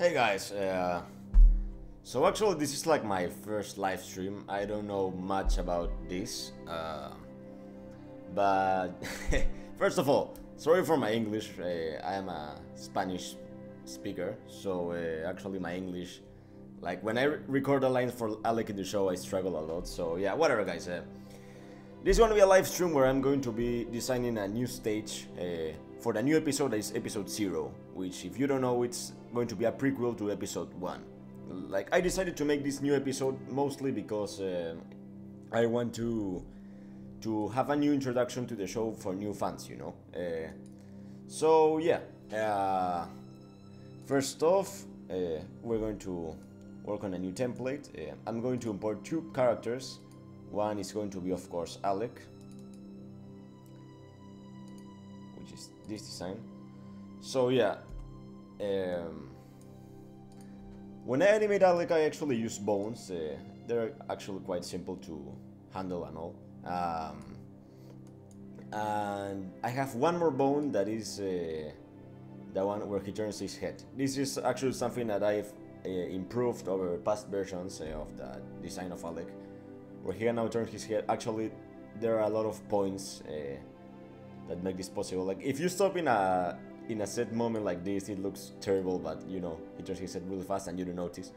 Hey guys, so actually this is like my first live stream. I don't know much about this, but first of all, sorry for my English. I am a Spanish speaker, so actually my English, like when I record a line for Alec in the show, I struggle a lot. So yeah, whatever guys. This is going to be a live stream where I'm going to be designing a new stage for the new episode that is episode 0, which if you don't know, it's going to be a prequel to episode 1. Like, I decided to make this new episode mostly because I want to have a new introduction to the show for new fans, you know. So yeah, first off, we're going to work on a new template. I'm going to import 2 characters. One is going to be, of course, Alec, which is this design. So yeah, when I animate Alec, I actually use bones. They're actually quite simple to handle and all. And I have one more bone that is the one where he turns his head. This is actually something that I've improved over past versions of the design of Alec, where he can now turn his head. Actually, there are a lot of points that make this possible. Like, if you stop in a set moment like this, it looks terrible, but you know, he turns his head really fast and you don't notice.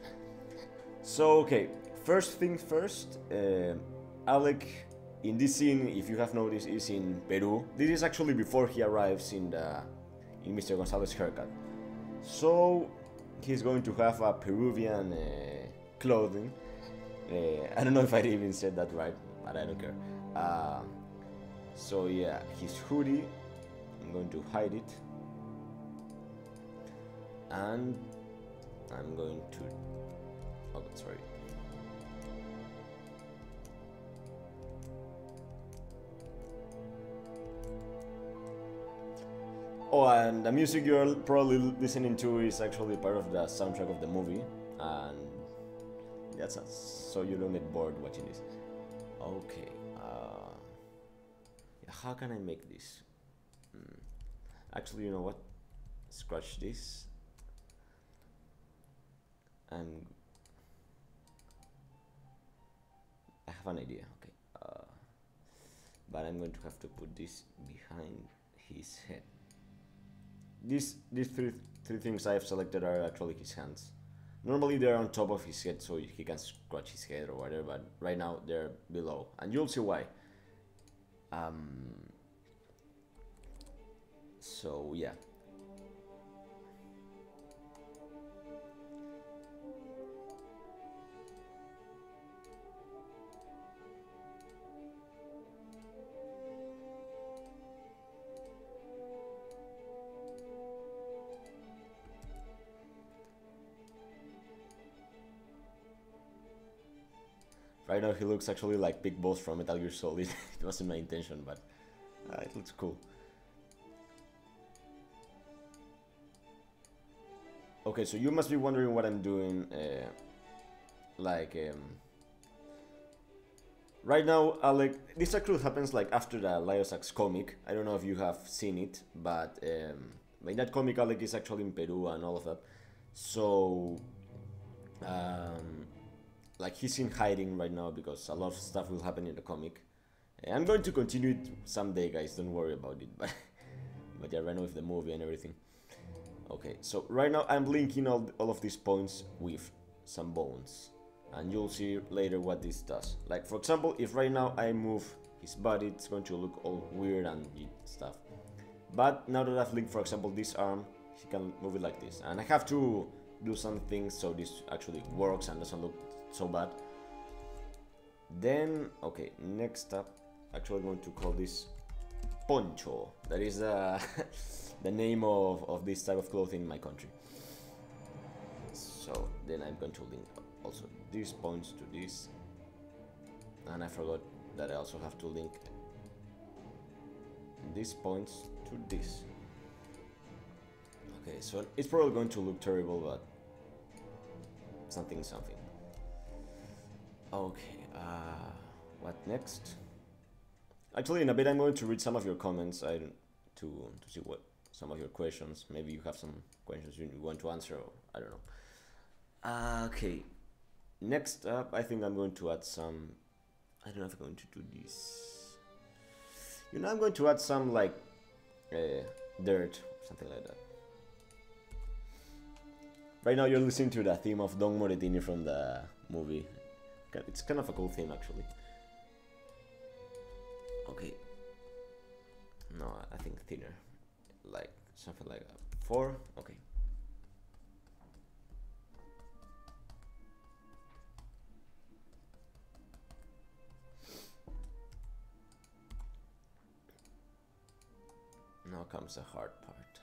So okay, first thing first, Alec in this scene, if you have noticed, is in Peru. This is actually before he arrives in Mr. Gonzalez's haircut. So he's going to have a Peruvian clothing. I don't know if I even said that right, but I don't care. So yeah, his hoodie, I'm going to hide it, and I'm going to, oh sorry, oh, and the music you're probably listening to is actually part of the soundtrack of the movie, and that's us, so you don't get bored watching this. Okay, how can I make this? Actually, you know what? Scratch this. I have an idea. Okay, but I'm going to have to put this behind his head. These three things I've selected are actually his hands. Normally they're on top of his head so he can scratch his head or whatever, but right now they're below, and you'll see why. So yeah. Right now he looks actually like Big Boss from Metal Gear Solid. It wasn't my intention, but it looks cool. Okay, so you must be wondering what I'm doing. Right now, Alec, this actually happens like after the Lyosacks comic. I don't know if you have seen it, but in that comic, Alec is actually in Peru and all of that. So, like, he's in hiding right now because a lot of stuff will happen in the comic. I'm going to continue it someday, guys. Don't worry about it. But yeah, right now with the movie and everything. Okay, so right now I'm linking all of these points with some bones, and you'll see later what this does. Like, for example, if right now I move his body, it's going to look all weird and stuff. But now that I've linked, for example, this arm, he can move it like this. And I have to do some things so this actually works and doesn't look so bad. Then, okay, next up, actually I'm going to call this poncho. That is the name of this type of clothing in my country. So then I'm going to link also these points to this, and I forgot that I also have to link these points to this. Okay, so it's probably going to look terrible, but something. Okay, what next? Actually, in a bit I'm going to read some of your comments to see some of your questions. Maybe you have some questions you want to answer, or I don't know. Okay, next up, I think I'm going to add some. I don't know if I'm going to do this. You know, I'm going to add some like dirt, something like that. Right now, you're listening to the theme of Don Moretini from the movie. It's kind of a cool theme, actually. Okay. No, I think thinner. Like something like a 4. Okay. Now comes the hard part.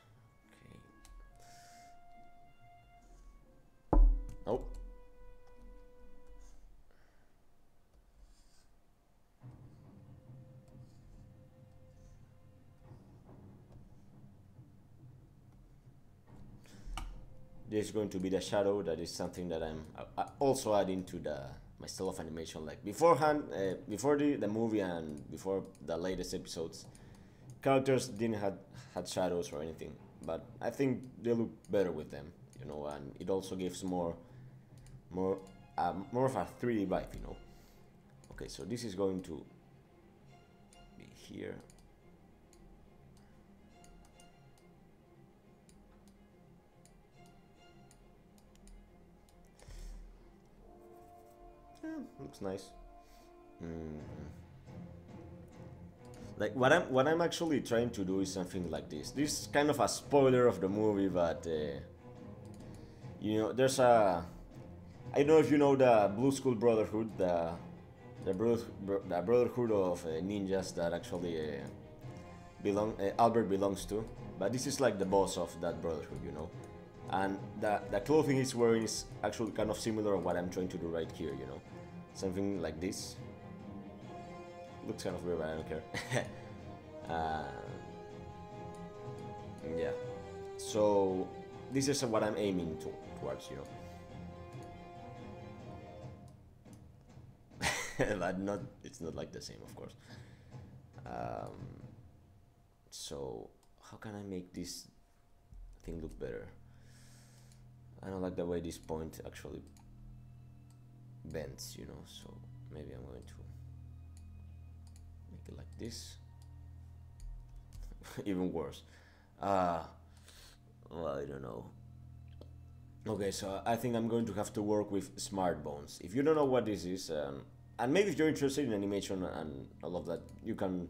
Okay. Oh. This is going to be the shadow. That is something that I'm also adding to my style of animation. Like beforehand, before the movie and before the latest episodes, characters didn't had shadows or anything. But I think they look better with them, you know, and it also gives more of a 3D vibe, you know. Okay, so this is going to be here. Looks nice. Like what I'm actually trying to do is something like this. This is kind of a spoiler of the movie, but you know, there's a. I don't know if you know the Blue School Brotherhood, the brotherhood of ninjas that actually Albert belongs to, but this is like the boss of that brotherhood, you know. And the clothing he's wearing is actually kind of similar to what I'm trying to do right here, you know. Something like this. Looks kind of weird, but I don't care. Yeah. So this is what I'm aiming towards, you know. But it's not like the same, of course. So how can I make this thing look better? I don't like the way this point actually bends, you know, so maybe I'm going to make it like this. Even worse. Well, I don't know. Okay, so I think I'm going to have to work with smart bones. If you don't know what this is, and maybe if you're interested in animation and all of that, you can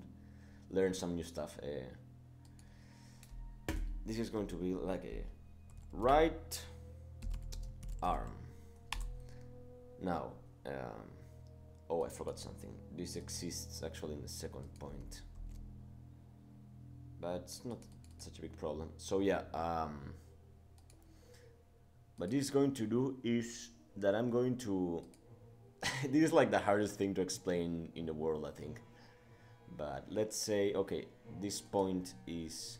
learn some new stuff. This is going to be like a right arm. Now, oh, I forgot something. This exists actually in the second point, but it's not such a big problem. So yeah, what this is going to do is that I'm going to. This is like the hardest thing to explain in the world, I think. But let's say, okay, this point is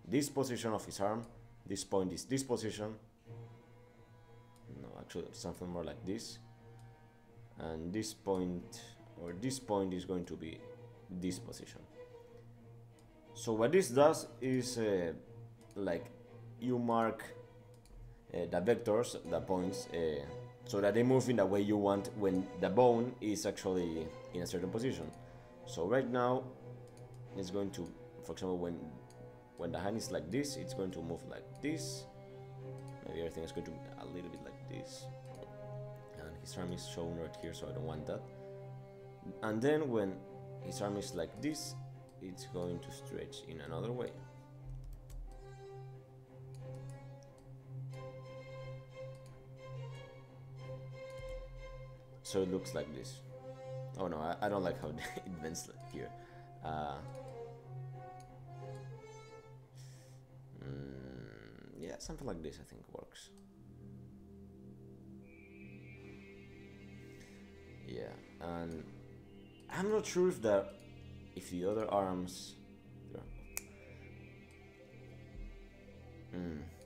this position of his arm. This point is this position. No, actually, something more like this. And this point, or this point, is going to be this position. So what this does is like you mark the vectors, the points, so that they move in the way you want when the bone is actually in a certain position. So right now it's going to, for example, when the hand is like this, it's going to move like this. Maybe everything is going to be a little bit like this. And his arm is shown right here, so I don't want that. And then when his arm is like this, it's going to stretch in another way. So it looks like this. Oh no, I don't like how it bends here. Yeah, something like this I think works. Yeah, and I'm not sure if the other arms.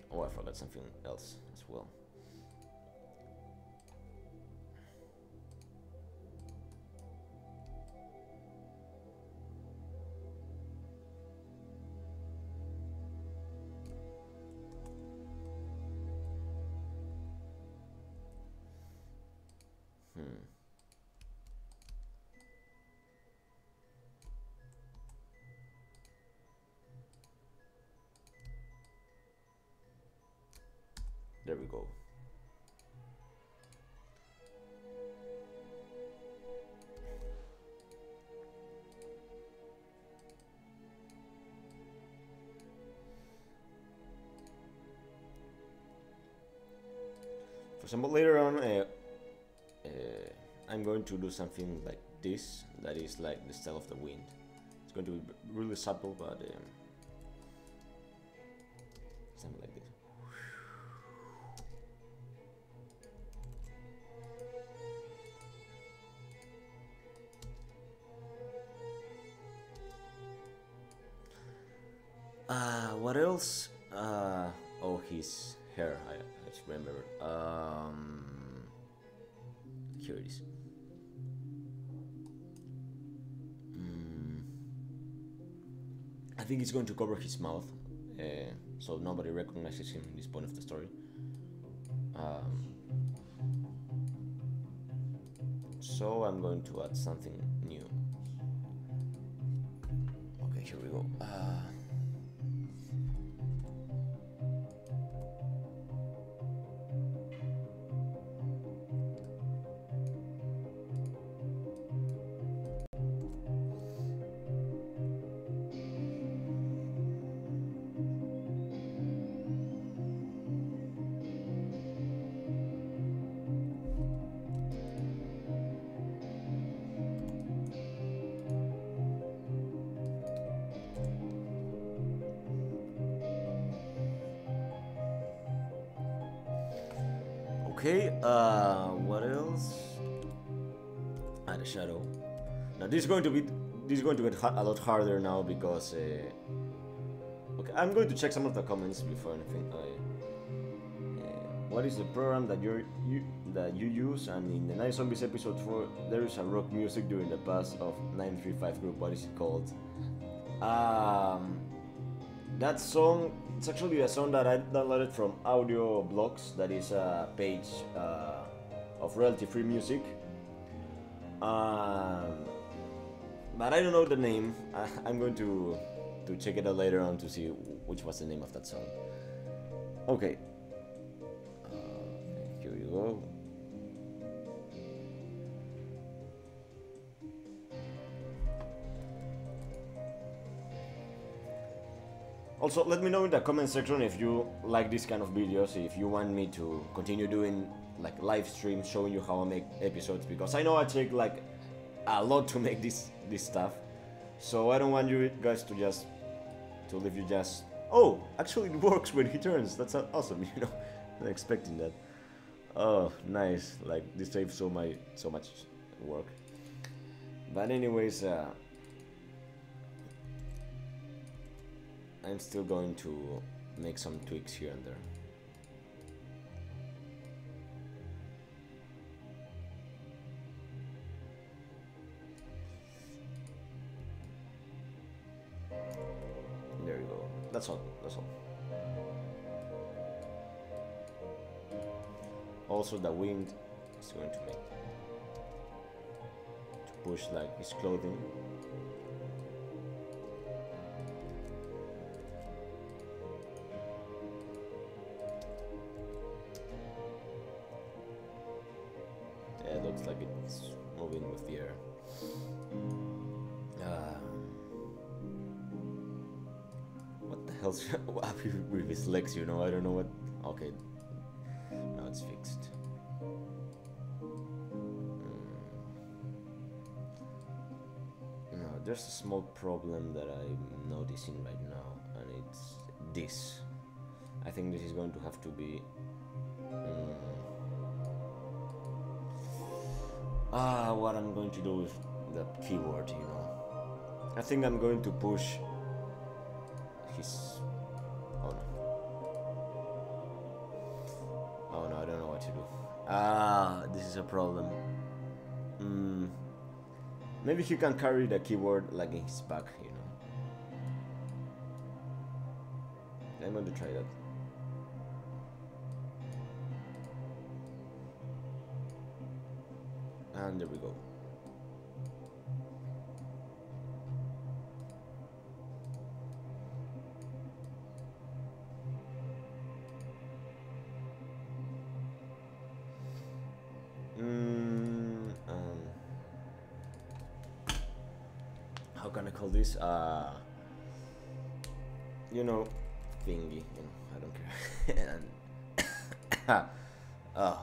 Oh, I forgot something else as well. There we go. For example, later on, I'm going to do something like this, that is like the style of the wind. It's going to be really subtle, but something like this. What else? Oh, his hair. I just remembered. Here it is. I think he's going to cover his mouth, so nobody recognizes him in this point of the story. So I'm going to add something new. Okay, here we go. Okay, what else? Add a shadow. Now this is going to get a lot harder now because okay, I'm going to check some of the comments before anything. What is the program that you use? And in the Night Zombies episode 4, there is a rock music during the pass of 935 group. What is it called? That song, it's actually a song that I downloaded from Audio Blogs. That is a page of royalty-free music. But I don't know the name. I'm going to check it out later on to see which was the name of that song. Okay. Here you go. Also, let me know in the comment section if you like this kind of videos, if you want me to continue doing like live streams showing you how I make episodes, because I know I take like a lot to make this stuff. So I don't want you guys to leave you just, oh, actually it works when he turns. That's awesome, you know. Not expecting that. Oh, nice. Like this saves so much work. But anyways, I'm still going to make some tweaks here and there. There you go. That's all. That's all. Also, the wind is going to push like his clothing. Yeah, it looks like it's moving with the air. What the hell's up with his legs, you know? I don't know what... Okay. Now it's fixed. No, there's a small problem that I'm noticing right now, and it's this. I think this is going to have to be... what I'm going to do with the keyboard, you know. I think I'm going to push his... Oh no. Oh no, I don't know what to do. This is a problem. Maybe he can carry the keyboard like in his back, you know. I'm going to try that. And there we go. can I call this? You know, thingy. You know, I don't care. And oh,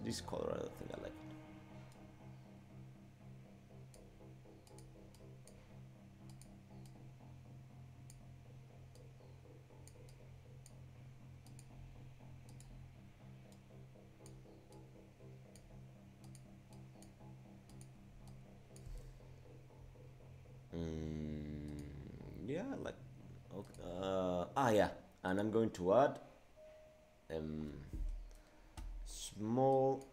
this color, I don't think I like it. Yeah, like, okay, yeah, and I'm going to add small,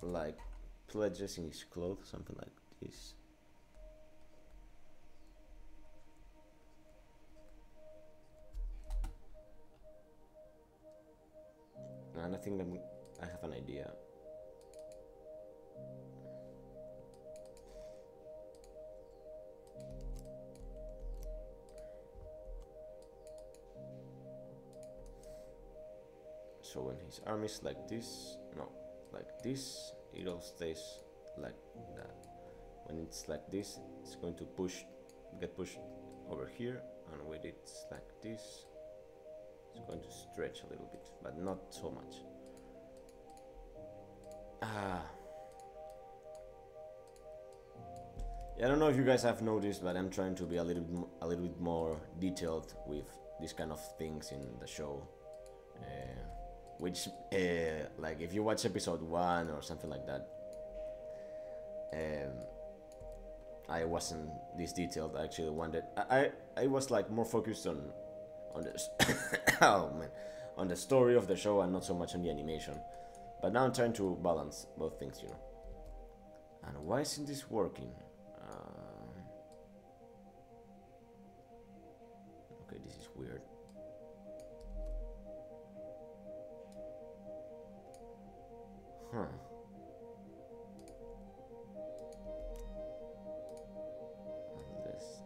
like, pledges in his clothes, something like this. And I think I have an idea. So when his arm is like this, no, like this, it all stays like that. When it's like this, it's going to get pushed over here, and when it's like this, it's going to stretch a little bit, but not so much. Yeah, I don't know if you guys have noticed, but I'm trying to be a little bit more detailed with these kind of things in the show. Which, like, if you watch episode 1 or something like that, I wasn't this detailed. I actually wanted, I was like more focused on this oh man, on the story of the show and not so much on the animation. But now I'm trying to balance both things, you know. And why isn't this working? Okay, this is weird. Huh. This.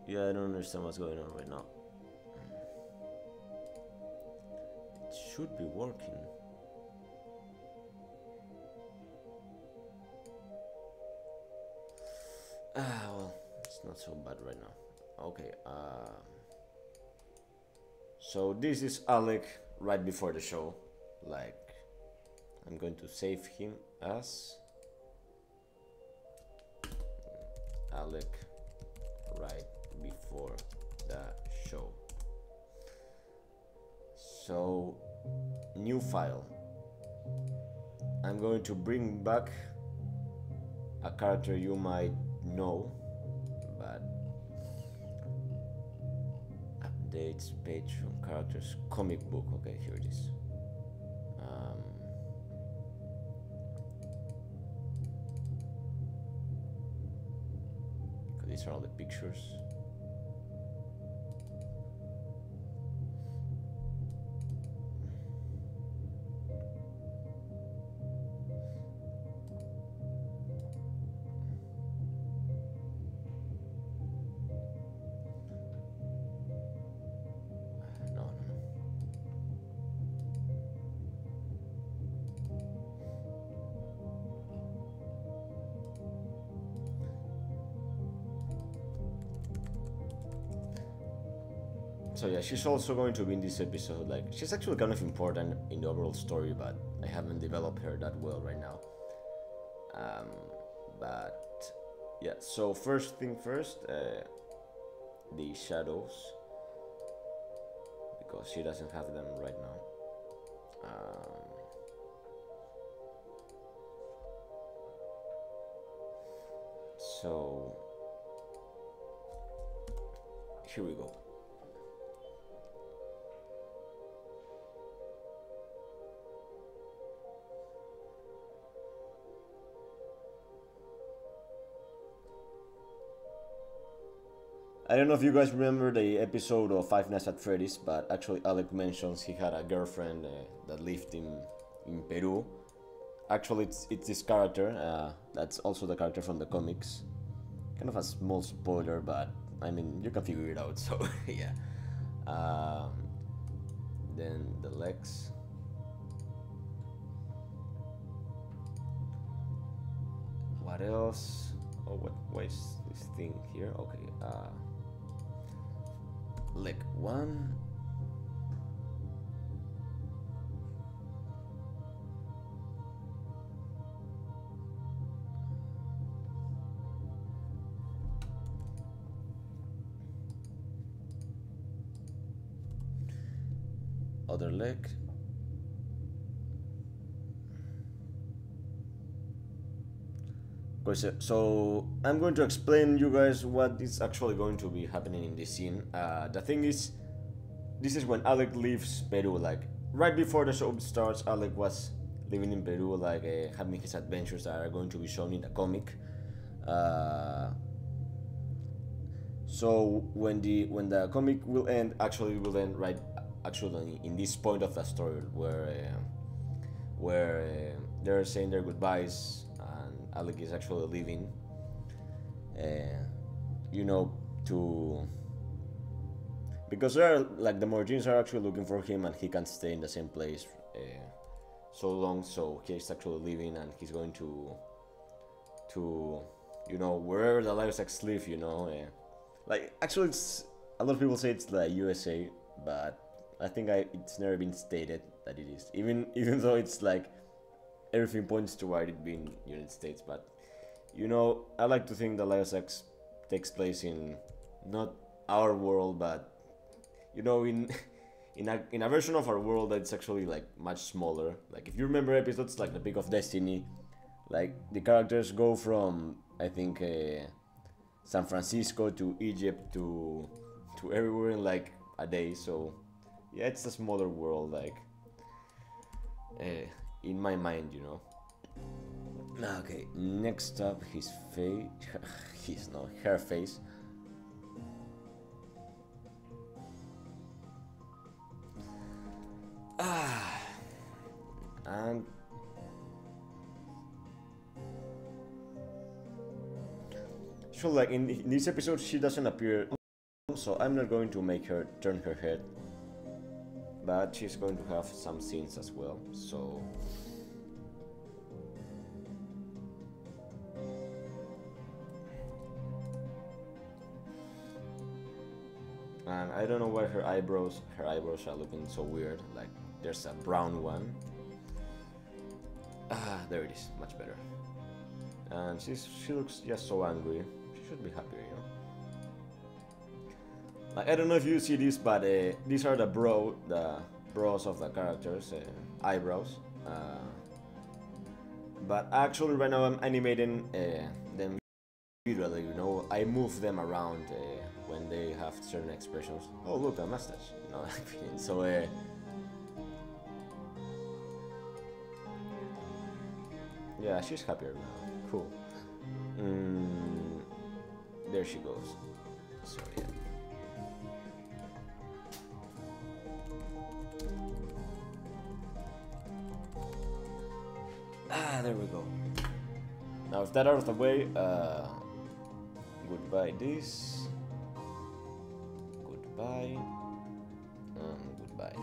Yeah, I don't understand what's going on right now. It should be working. Well, it's not so bad right now. Okay, so this is Alec right before the show. Like, I'm going to save him as Alec right before the show. So, new file. I'm going to bring back a character you might know, but updates page from characters, comic book. Okay, here it is. These are all the pictures. So yeah, she's also going to be in this episode. Like, she's actually kind of important in the overall story, but I haven't developed her that well right now. But yeah, so first thing first, the shadows, because she doesn't have them right now. So here we go. I don't know if you guys remember the episode of Five Nights at Freddy's, but actually Alec mentions he had a girlfriend that lived in Peru. Actually, it's this character, that's also the character from the comics. Kind of a small spoiler, but I mean, you can figure it out, so yeah. Then the legs. else? Oh, what is this thing here? Okay, leg 1. Other leg. So I'm going to explain you guys what is actually going to be happening in this scene. The thing is, this is when Alec leaves Peru. Like right before the show starts, Alec was living in Peru, like having his adventures that are going to be shown in the comic. So when the comic will end, actually will end right actually in this point of the story where they're saying their goodbyes and Alec is actually leaving. You know, to because they're like the Morgines are actually looking for him and he can't stay in the same place so long. So he's actually leaving and he's going to you know wherever the Lyosacks live. You know. Like actually, it's a lot of people say it's the USA, but I think it's never been stated that it is. Even though it's like everything points toward it being United States, but you know, I like to think the Lyosacks takes place in not our world, but you know, in in a version of our world that's actually like much smaller. Like if you remember episodes like the Peak of Destiny, like the characters go from I think. San Francisco to Egypt to everywhere in like a day. So yeah, it's a smaller world, like in my mind, you know. Okay, next up, his face. Her face. And so like in this episode she doesn't appear, so I'm not going to make her turn her head, but she's going to have some scenes as well. So and I don't know why her eyebrows are looking so weird. Like there's a brown one. There it is, much better. And she looks just so angry. She should be happier, you know. Like I don't know if you see this, but these are the brows of the characters' eyebrows. But actually, right now I'm animating them visually. You know, I move them around when they have certain expressions. Oh, look, a mustache. You know, so. Yeah, she's happier now. Cool. There she goes. So yeah. There we go. Now with that out of the way, goodbye this. Goodbye. And goodbye.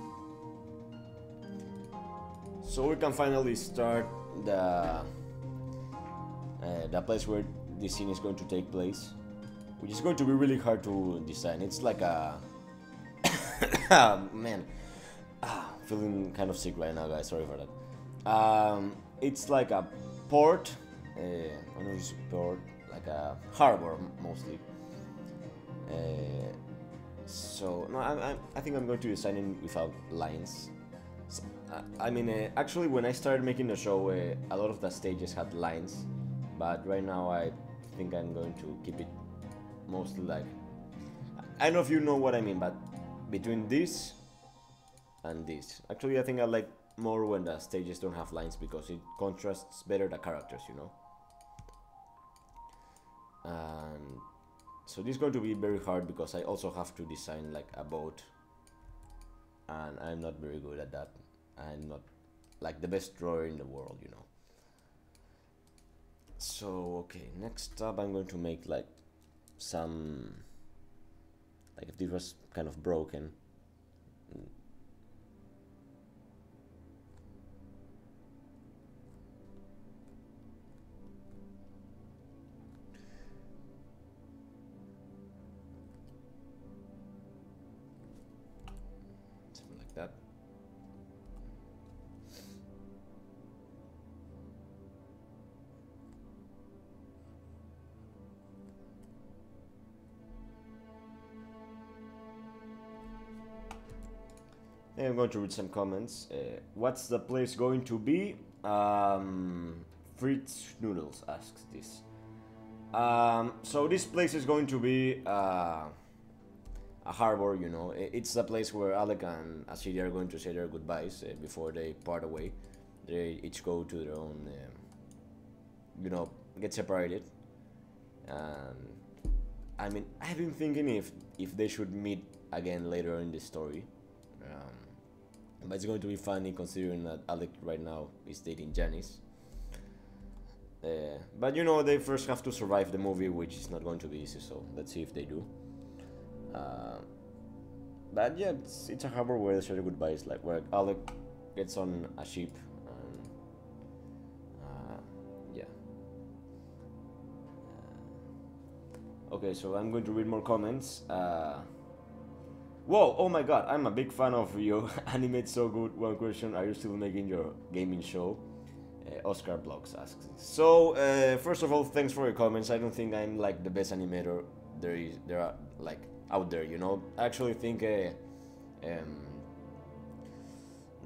So we can finally start the place where this scene is going to take place, which is going to be really hard to design. It's like a man, feeling kind of sick right now, guys. Sorry for that. It's like a port, I don't know if it's a port, like a harbor mostly. So no, I think I'm going to design it without lines. So, I mean, actually, when I started making the show, a lot of the stages had lines, but right now I think I'm going to keep it mostly like. I don't know if you know what I mean, but between this and this. Actually, I think I like more when the stages don't have lines because it contrasts better the characters, you know. And so this is going to be very hard because I also have to design like a boat, and I'm not very good at that. I'm not like the best drawer in the world, you know. So okay, next up I'm going to make like some, like if this was kind of broken. that. I'm going to read some comments. What's the place going to be? Fritz Noodles asks this. So this place is going to be a harbor, you know. It's the place where Alec and Asiri are going to say their goodbyes before they part away. They each go to their own, you know, get separated. And I mean, I've been thinking if they should meet again later in the story. But it's going to be funny considering that Alec right now is dating Janice. But you know, they first have to survive the movie, which is not going to be easy, so let's see if they do. But yeah, it's a harbor where they say goodbyes, like where Alec gets on a ship, and yeah. Okay, so I'm going to read more comments. Whoa, oh my god, I'm a big fan of your anime, it's so good. One question, are you still making your gaming show? Oscar Blogs asks. So, first of all, thanks for your comments. I don't think I'm like the best animator there are like out there, you know. I actually think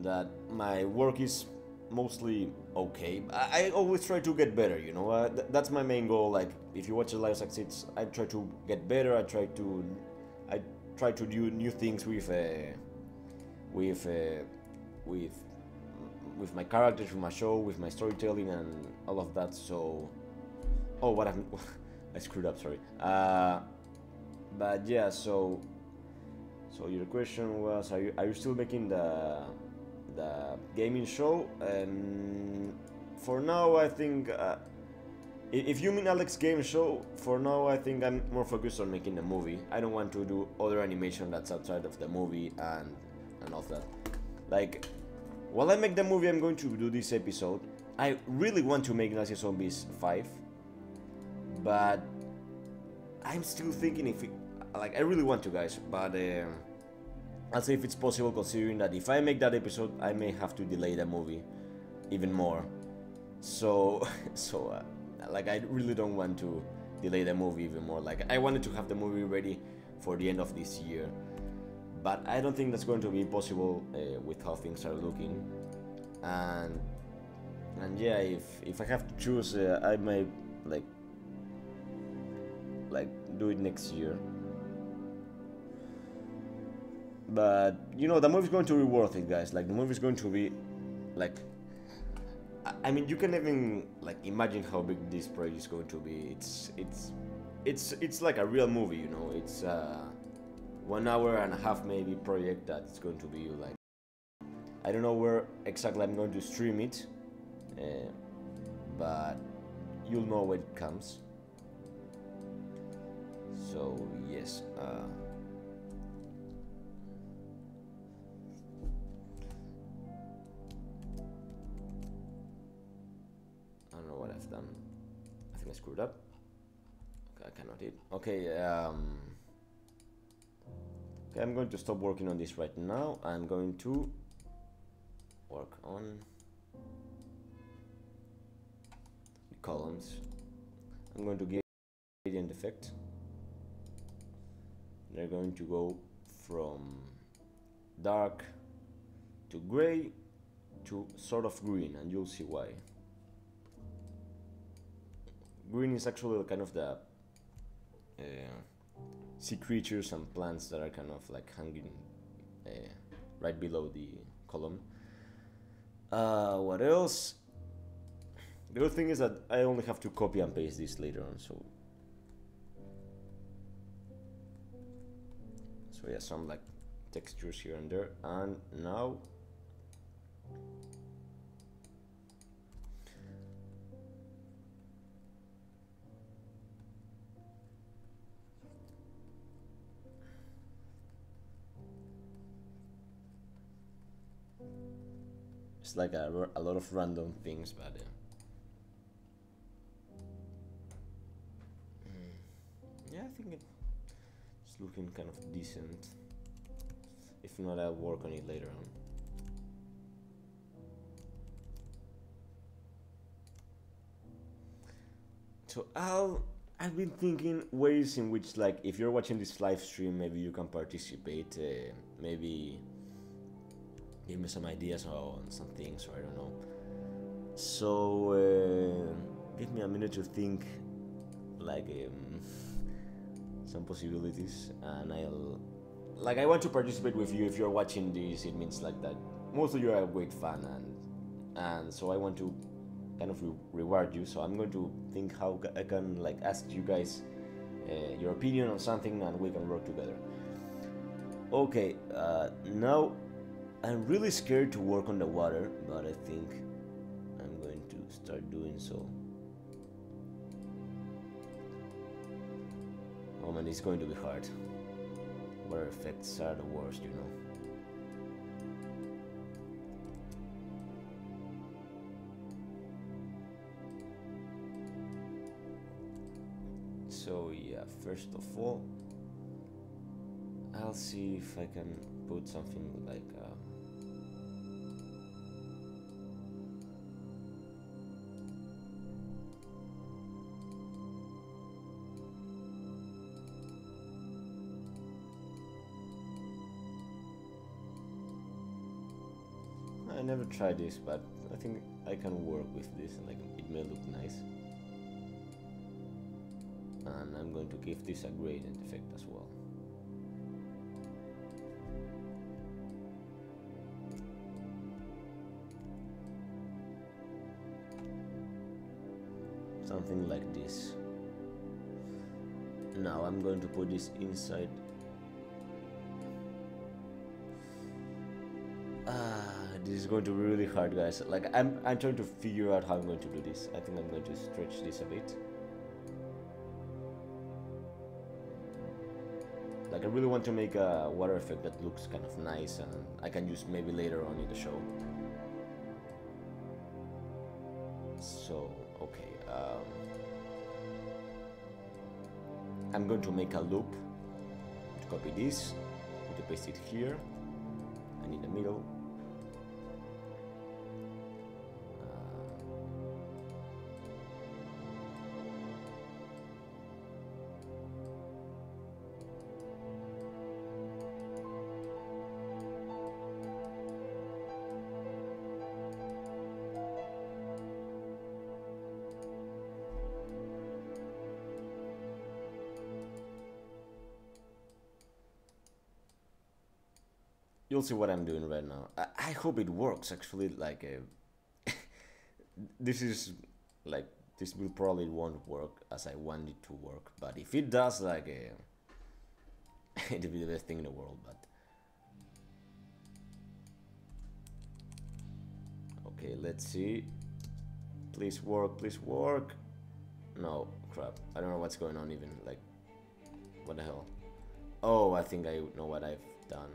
that my work is mostly okay. I always try to get better, you know. That's my main goal. Like, if you watch the Lyosacks, I try to get better. I try to do new things with my characters, with my show, with my storytelling, and all of that. So, oh, what I screwed up. Sorry. But yeah. So your question was, are you still making the gaming show? For now, I think. If you mean Alex Game Show, for now I think I'm more focused on making the movie. I don't want to do other animation that's outside of the movie and all that. Like, while I make the movie, I'm going to do this episode. I really want to make Nazi Zombies 5, but I'm still thinking if it, like, I really want to, guys, but I'll see if it's possible, considering that if I make that episode, I may have to delay the movie even more. So like, I really don't want to delay the movie even more. Like, I wanted to have the movie ready for the end of this year, but I don't think that's going to be possible with how things are looking. And yeah, if I have to choose, I might like do it next year. But you know, the movie's going to be worth it, guys. Like, the movie's going to be like, I mean, you can even like imagine how big this project is going to be. It's like a real movie, you know. It's 1 hour and a half maybe project that's going to be like, I don't know where exactly I'm going to stream it, but you'll know when it comes. So yes. I don't know what I've done. I think I screwed up. Okay, I cannot hit. Okay, okay, I'm going to stop working on this right now. I'm going to work on the columns. I'm going to give gradient effect. They're going to go from dark to gray to sort of green, and you'll see why. Green is actually kind of the sea creatures and plants that are kind of like hanging right below the column. What else? The good thing is that I only have to copy and paste this later on, so yeah, some like textures here and there. And now it's like a lot of random things, but yeah, I think it's looking kind of decent. If If not, I'll work on it later on. So I've been thinking ways in which, like, if you're watching this live stream, maybe you can participate. Maybe give me some ideas on some things, or I don't know. So give me a minute to think, like, some possibilities, and I want to participate with you. If you're watching this, it means like that most of you are a great fan, and so I want to kind of reward you. So I'm going to think how I can, like, ask you guys your opinion on something, and we can work together. Okay, now I'm really scared to work on the water, but I think I'm going to start doing so. Oh man, it's going to be hard. Water effects are the worst, you know. So yeah, first of all, I'll see if I can put something like I never tried this, but I think I can work with this, and like it may look nice. And I'm going to give this a gradient effect as well. Something like this. Now I'm going to put this inside. This is going to be really hard, guys. Like I'm trying to figure out how I'm going to do this. I think I'm going to stretch this a bit. Like I really want to make a water effect that looks kind of nice, and I can use maybe later on in the show. So okay, I'm going to make a loop to copy this, to paste it here and in the middle. You'll see what I'm doing right now. I hope it works, actually. Like, this is, like, this will probably won't work as I want it to work. But if it does, like, it'll be the best thing in the world, but... Okay, let's see. Please work, please work. No, crap. I don't know what's going on even, like, what the hell? Oh, I think I know what I've done.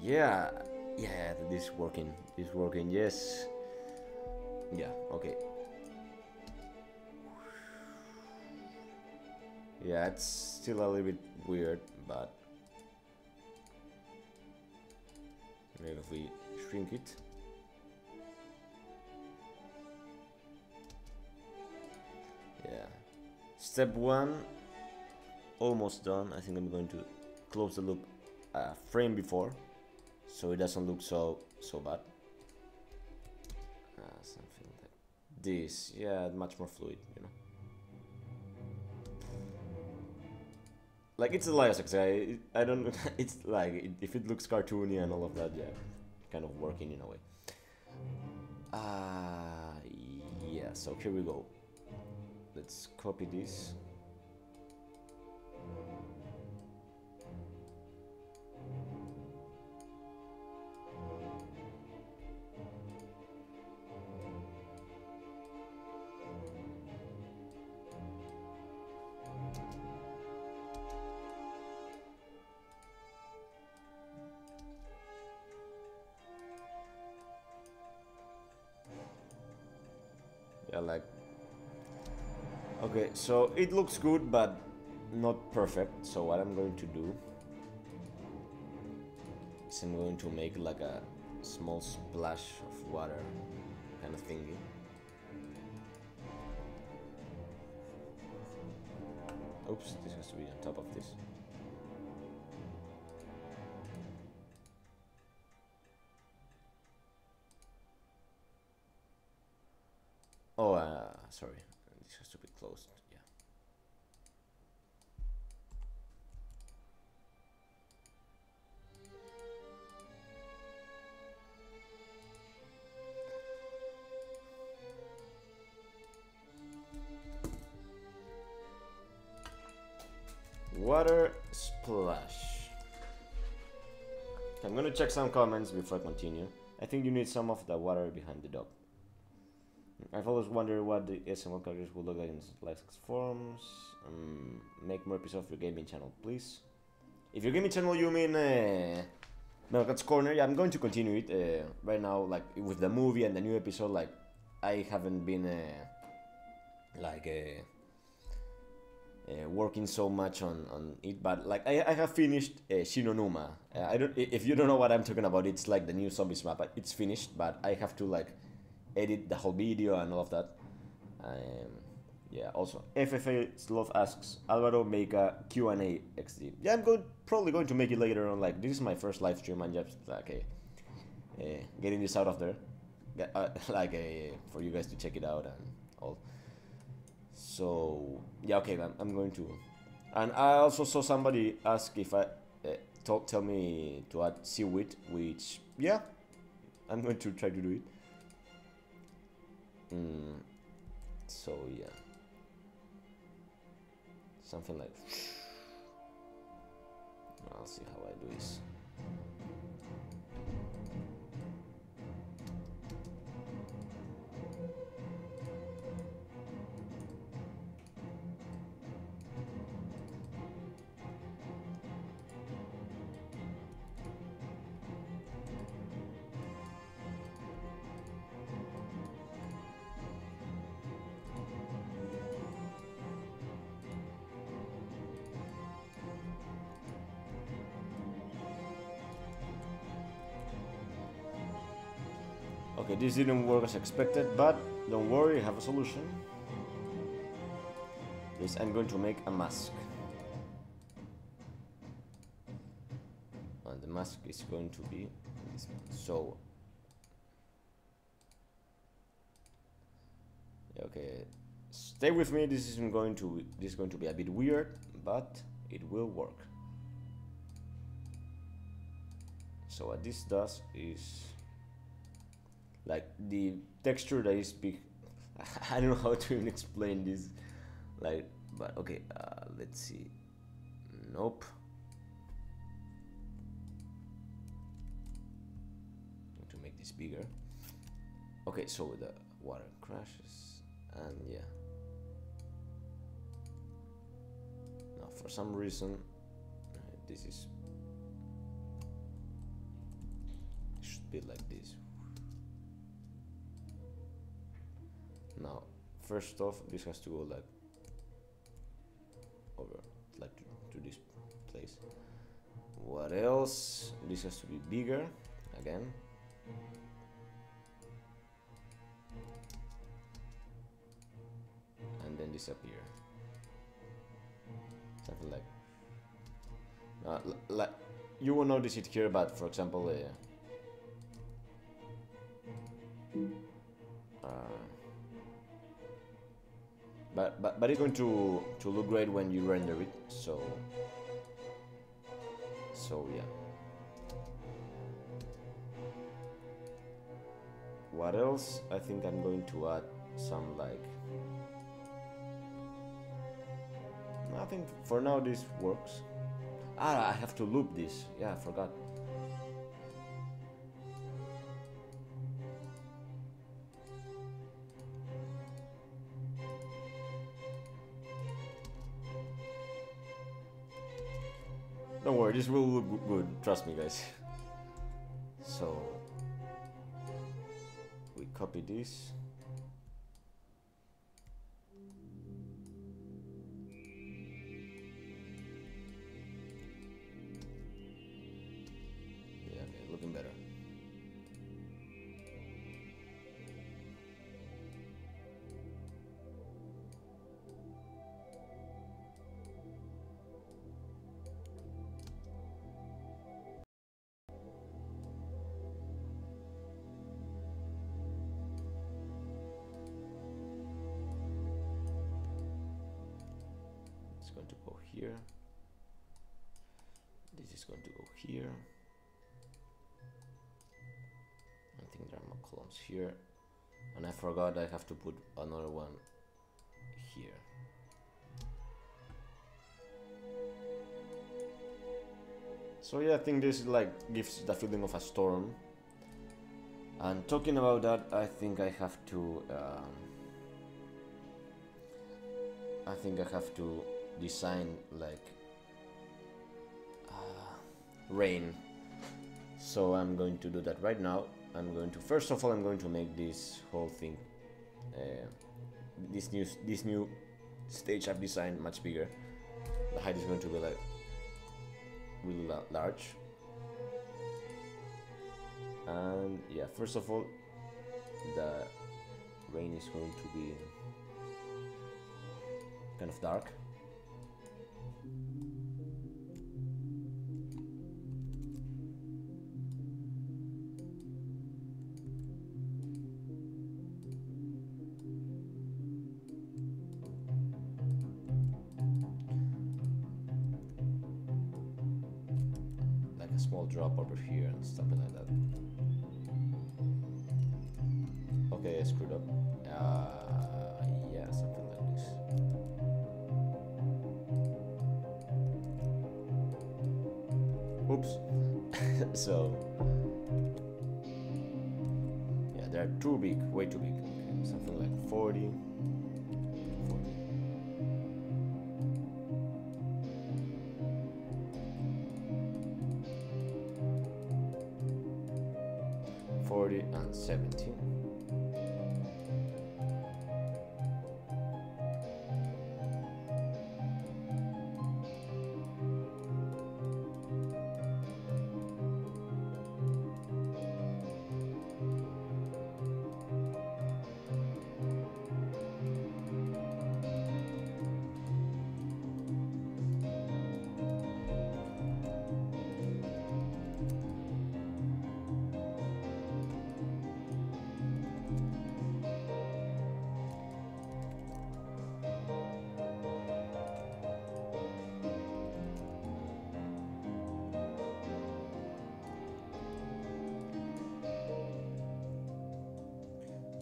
Yeah, this is working. This is working, yes. Yeah, okay. Yeah, it's still a little bit weird, but maybe if we shrink it. Yeah. Step 1, almost done. I think I'm going to close the loop a frame before, so it doesn't look so bad. Something like this. Yeah, much more fluid, you know. Like, it's a Lyosacks, I don't. It's like, if it looks cartoony and all of that, yeah, kind of working in a way. Yeah. So here we go. Let's copy this. Yeah, like... Okay, so it looks good, but not perfect. So what I'm going to do is I'm going to make like a small splash of water kind of thingy. Oops, this has to be on top of this. Oh, sorry. This has to be closed. Yeah. Water splash. I'm gonna check some comments before I continue. I think you need some of the water behind the dog. I've always wondered what the SML characters would look like in Lyosacks forums. Make more episodes of your gaming channel, please. If your gaming channel you mean Melcat's Corner, yeah, I'm going to continue it right now, like with the movie and the new episode. Like I haven't been working so much on it, but like I have finished Shinonuma. I don't. If you don't know what I'm talking about, it's like the new zombies map. It's finished, but I have to like edit the whole video and all of that. Yeah. Also, FFA Slov asks Alvaro make a Q&A XD. Yeah, I'm probably going to make it later on. Like this is my first live stream. I'm just like getting this out of there, for you guys to check it out and all. So yeah, okay, I'm going to. And I also saw somebody ask if I tell me to add seaweed, which yeah, I'm going to try to do it. So yeah, something like. I'll see how I do this. Okay, this didn't work as expected, but don't worry, I have a solution. Yes, I'm going to make a mask. And the mask is going to be this one. So okay, stay with me. This is going to be a bit weird, but it will work. So what this does is like the texture that is big. I don't know how to even explain this, like, but okay, let's see. Nope. I'm going to make this bigger. Okay, so the water crashes, and yeah. Now for some reason, this is should be like this. Now, first off, this has to go like over, like to this place. What else? This has to be bigger again. And then disappear. Something like you will notice it here, but for example, but it's going to look great when you render it. So yeah. What else? I think I'm going to add some like. I think for now this works. I have to loop this. Yeah, I forgot. Don't worry, this will look good, trust me guys. So we copy this going to go here. This is going to go here. I think there are more columns here. And I forgot I have to put another one here. So yeah, I think this like gives the feeling of a storm. And talking about that, I think I have to design like rain. So I'm going to do that right now. I'm going to first of all I'm going to make this whole thing, this new stage I've designed much bigger. The height is going to be like really large. And yeah, first of all, the rain is going to be kind of dark. Like a small drop over here and something like that. Okay, I screwed up. Yeah, something like this. Oops. So, yeah, they're too big, way too big. Okay, something like 40. 40 and 70.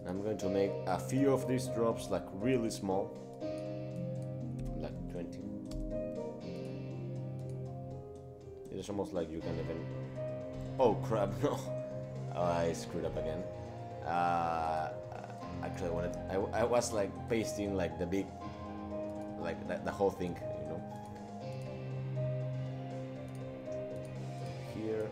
I'm going to make a few of these drops like really small, like 20. It's almost like you can even... Oh crap, no. Oh, I screwed up again. Actually I was like pasting like the big, like the whole thing, you know. Here.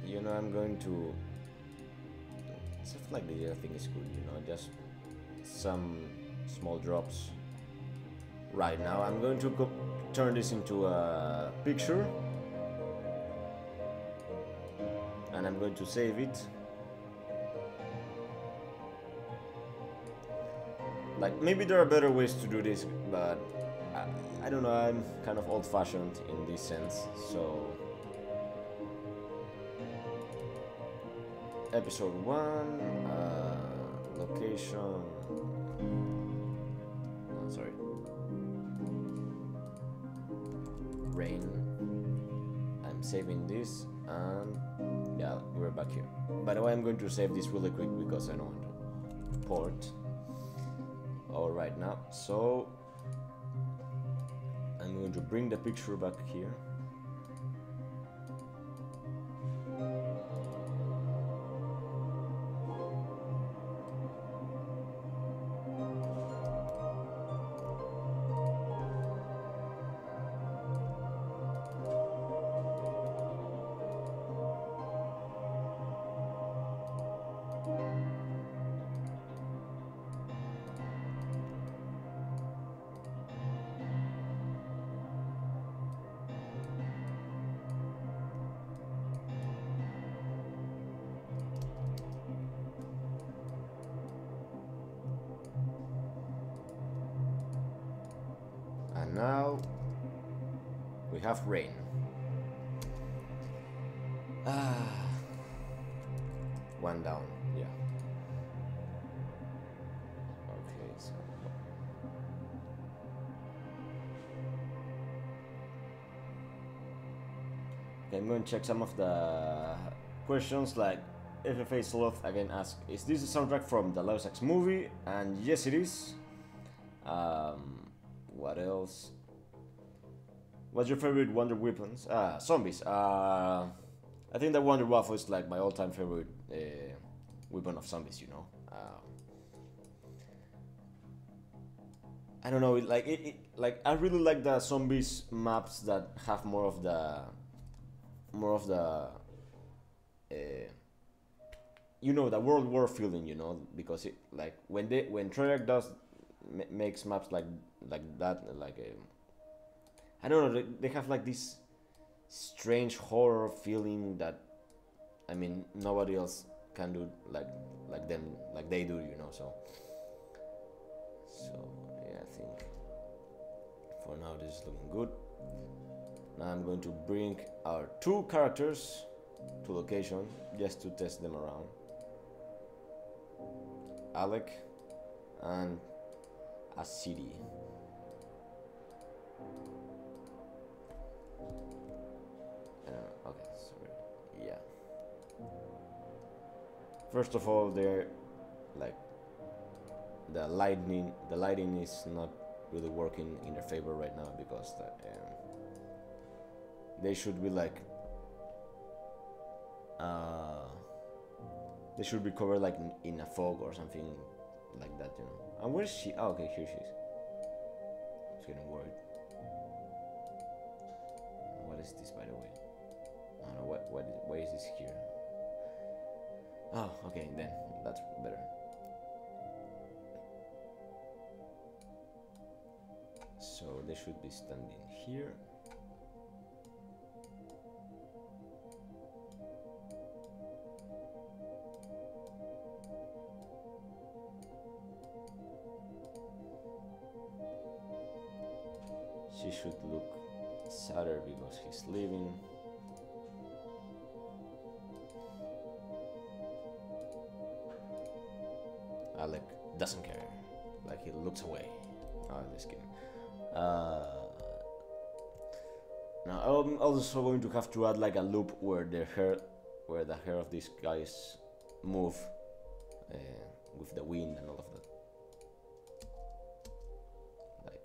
You know, I'm going to stuff like the other thing is good, you know, just some small drops. Right now I'm going to turn this into a picture and I'm going to save it. Like, maybe there are better ways to do this, but I don't know, I'm kind of old-fashioned in this sense, so... Episode 1, location... Oh, sorry. Rain. I'm saving this, and yeah, we're back here. By the way, I'm going to save this really quick because I don't want to port all right now. So I'm going to bring the picture back here. And now we have rain. One down, yeah. Okay, so okay, I'm going to check some of the questions. Like FFA Sloth again asks, is this the soundtrack from the Lyosacks movie? And yes, it is. What else? What's your favorite Wonder Weapons? Zombies. I think the Wonder Waffle is like my all-time favorite weapon of zombies. You know. I don't know. Like I really like the zombies maps that have more of the you know, the World War feeling. You know, because it, like when Treyarch does makes maps like that, like I don't know, they have like this strange horror feeling that, I mean, nobody else can do like them, like they do, you know. So yeah, I think for now this is looking good. Now I'm going to bring our two characters to location just to test them around. Alec and a city. Okay, sorry. Yeah. First of all, they're like the lighting is not really working in their favor right now, because they should be like they should be covered like in a fog or something like that, you know. And where is she? Oh, okay, here she is. I was getting worried. What is this, by the way? I don't know why is this here? Oh, okay, then that's better. So they should be standing here. She should look sadder because he's leaving. Alec doesn't care, like he looks away. Oh, I'm just kidding. Now I'm also going to have to add like a loop where the hair of these guys move with the wind and all of that. Like,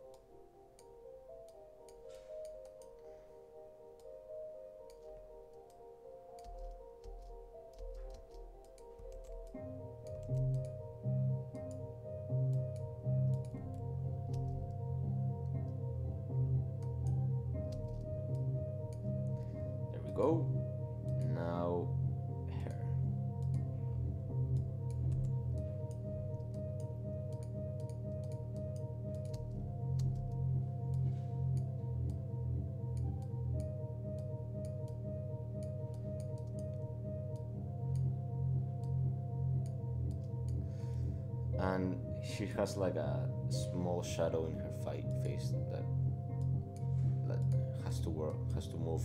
there we go. Now hair. And she has like a small shadow in her face that has to move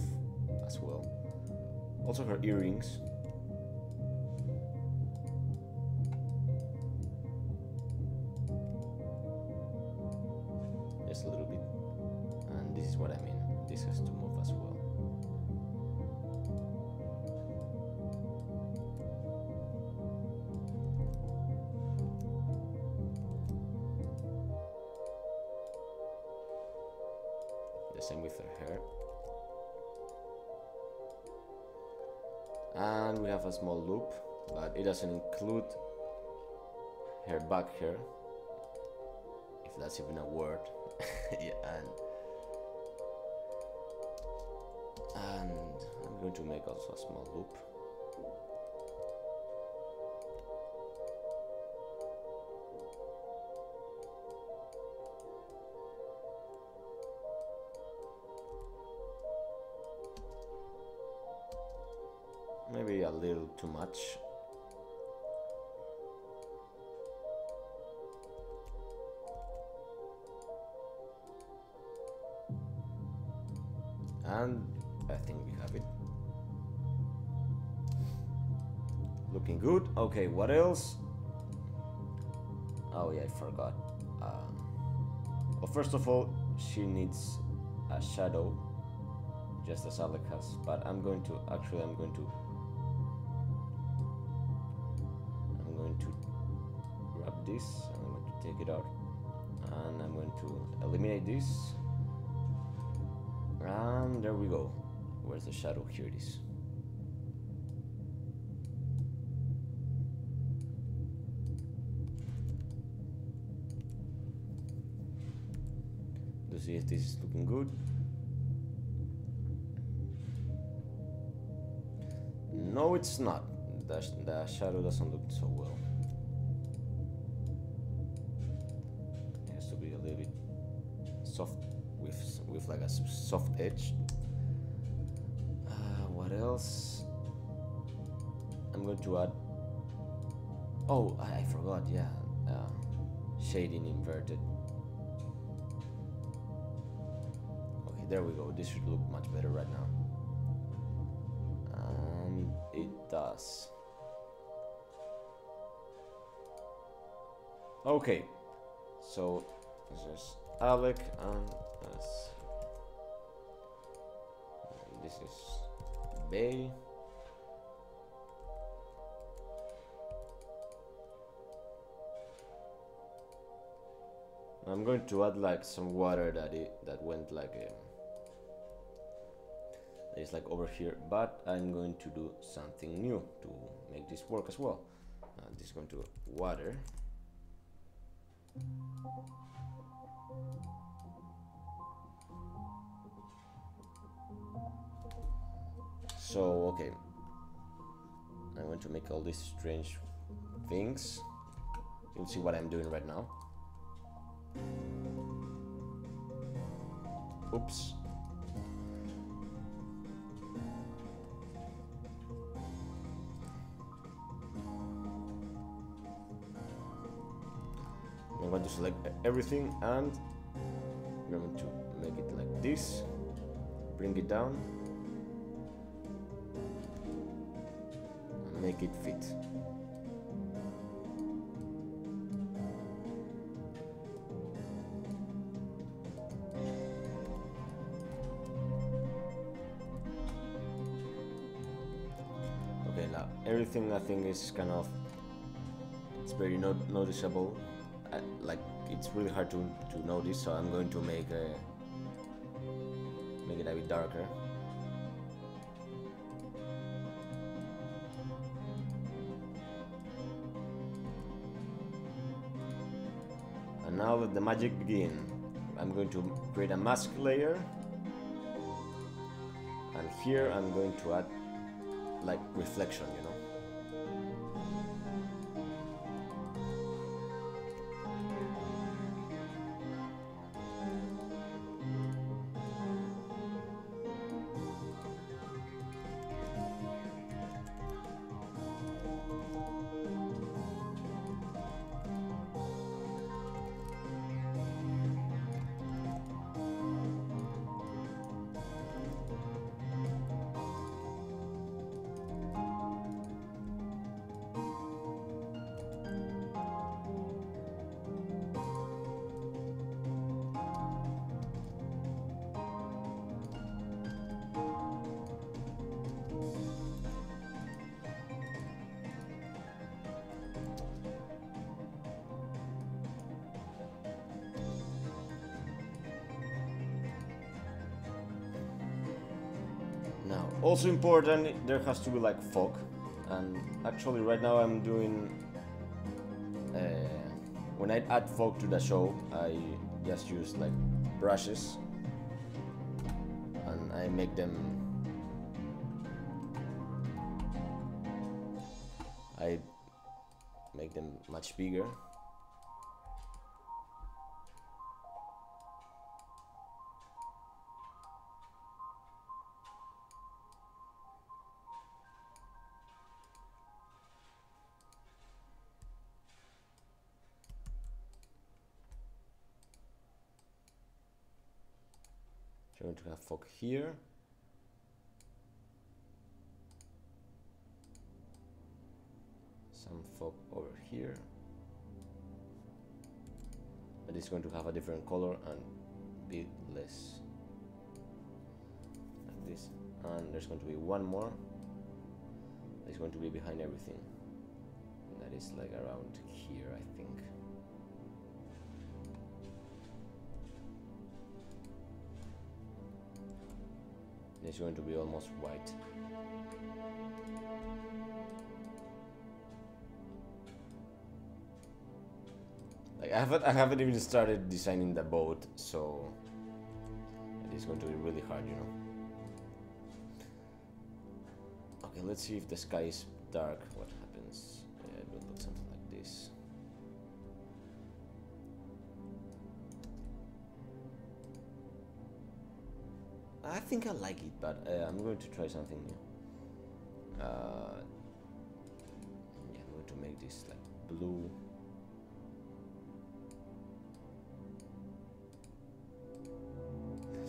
as well. Also her earrings. Just a little bit. And this is what I mean. This has to move as well. The same with her hair. And we have a small loop, but it doesn't include her back hair, if that's even a word. Yeah, and I'm going to make also a small loop. Maybe a little too much. And I think we have it. Looking good. Okay, what else? Oh yeah, I forgot. Well, first of all, she needs a shadow, just as Alec has. But I'm going to grab this. I'm going to take it out, and I'm going to eliminate this. And there we go. Where's the shadow? Here it is. To see if this is looking good. No, it's not. The shadow doesn't look so well. It has to be a little bit soft, with like a soft edge. What else? I'm going to add. Oh, I forgot. Yeah, shading inverted. Okay, there we go. This should look much better right now. And it does. Okay, so this is Alec, and this is Bay. I'm going to add like some water that went like it's like over here, but I'm going to do something new to make this work as well. This is going to water. So okay, I'm going to make all these strange things. You'll see what I'm doing right now. Oops. I'm going to select everything, and we're going to make it like this. Bring it down. And make it fit. Everything I think is kind of, it's very noticeable, like it's really hard to notice, so I'm going to make it a bit darker. And now let the magic begin. I'm going to create a mask layer, and here I'm going to add like reflection, you know. Now, also important, there has to be like fog, and actually right now I'm doing, when I add fog to the show, I just use like brushes, and I make them, much bigger. I'm going to have fog here. some fog over here, but it's going to have a different color and be less like this. And there's going to be one more that's going to be behind everything, and that is like around here, I think. It's going to be almost white. Like I haven't even started designing the boat, so it is going to be really hard, you know. Okay, let's see if the sky is dark. What happens? Yeah, it will look something like this. I think I like it, but I'm going to try something new. Yeah, I'm going to make this like blue.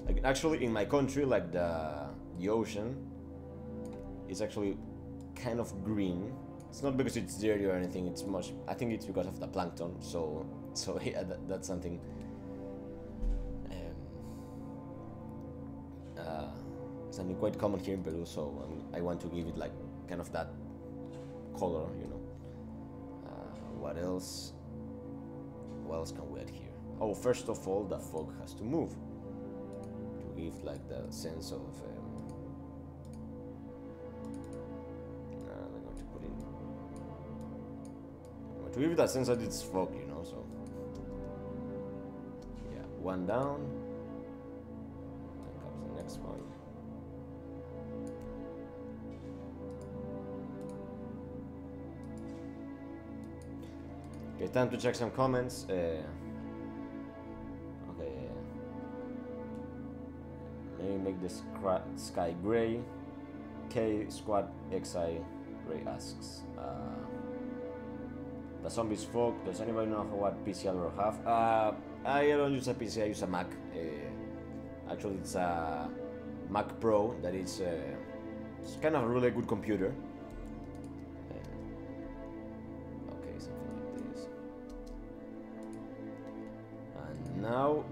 Like actually, in my country, like the ocean is actually kind of green. It's not because it's dirty or anything. It's much. I think it's because of the plankton. So yeah, that's something. Something quite common here in Peru, so I want to give it like kind of that color, you know. What else? What else can we add here? Oh, first of all, the fog has to move to give like the sense of. I'm going to put in. To give it that sense that it's fog, you know. So yeah, one down. Then comes the next one. Okay, time to check some comments. Okay, maybe make the sky gray. K Squad XI Gray asks, the zombies fog. Does anybody know what PC I have? I don't use a PC. I use a Mac. Actually, it's a Mac Pro. That is it's kind of a really good computer. Now,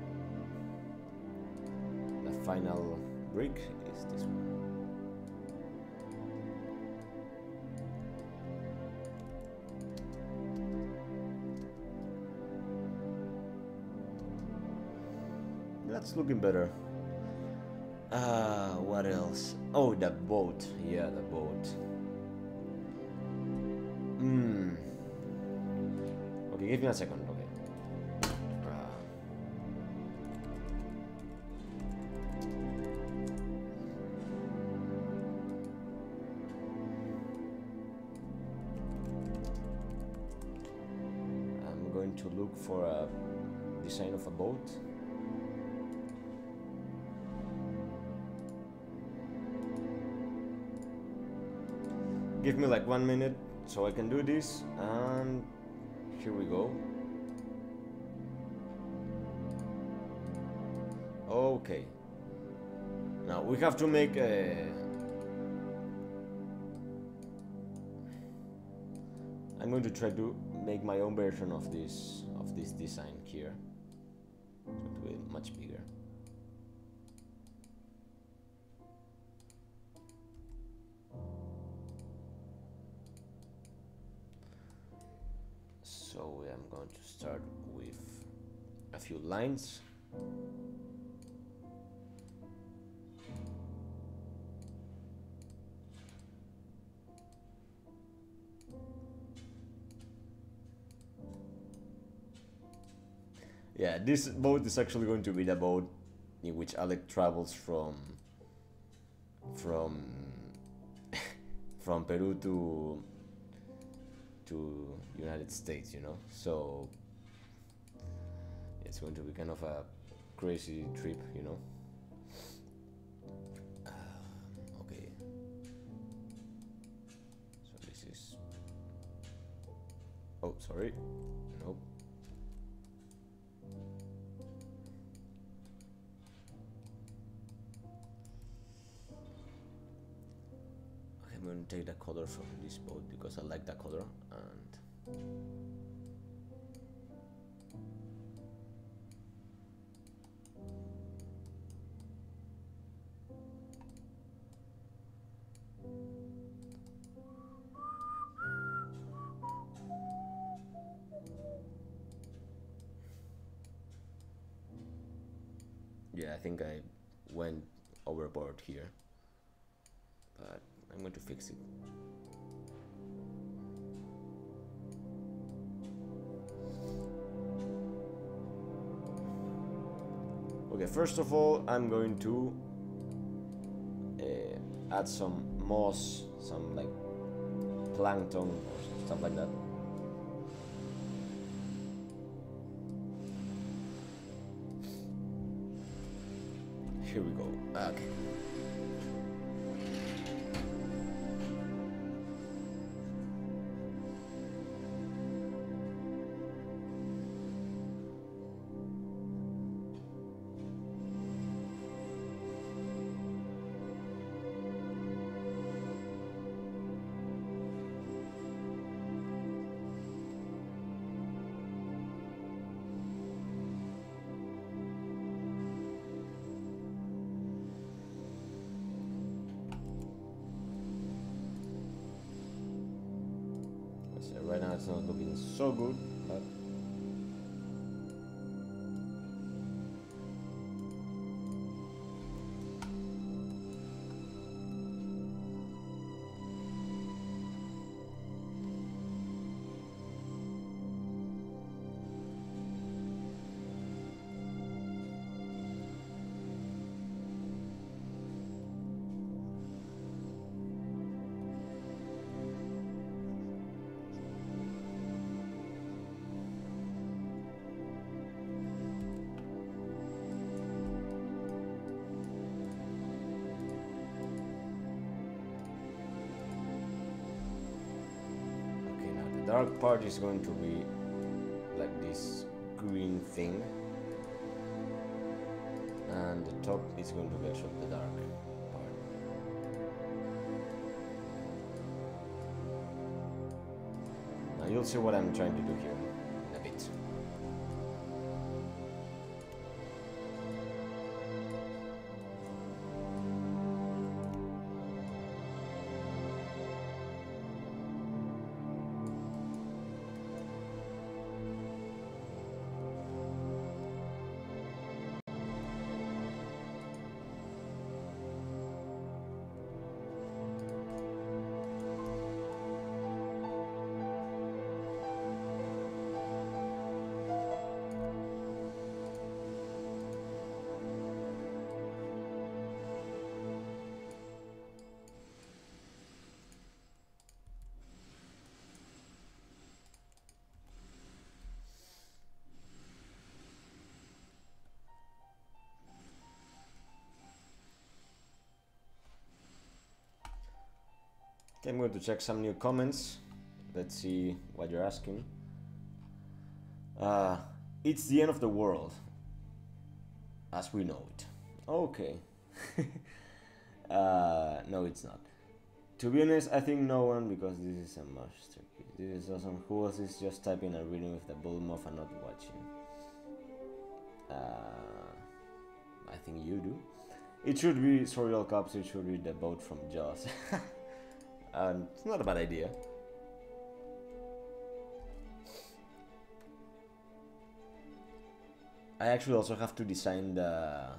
the final brick is this one. That's looking better. What else? Oh, the boat. Yeah, the boat. Okay, give me a second. To look for a design of a boat. Give me like 1 minute so I can do this, and here we go. Okay, now we have to make a. I'm going to try to make my own version of this design here. It's going to be much bigger. So I'm going to start with a few lines. Yeah, this boat is actually going to be the boat in which Alec travels from Peru to United States, you know. So it's going to be kind of a crazy trip, you know. Okay. So this is. Oh, sorry. Nope. going to take the color from this boat because I like that color, and yeah, I think I went overboard here, but I'm going to fix it. Okay, first of all, I'm going to add some moss, some like plankton or stuff like that. Here we go. Okay. Right now it's not looking so good, but dark part is going to be like this green thing, and the top is going to be actually the dark part. Now you'll see what I'm trying to do here in a bit. Okay, I'm going to check some new comments. Let's see what you're asking. It's the end of the world, as we know it. Okay. No, it's not. To be honest, I think no one, because this is a masterpiece. This is awesome. Who else is just typing and reading with the volume off and not watching? I think you do. It should be Sorial Cups, it should be the boat from Jaws. It's not a bad idea. I actually also have to design the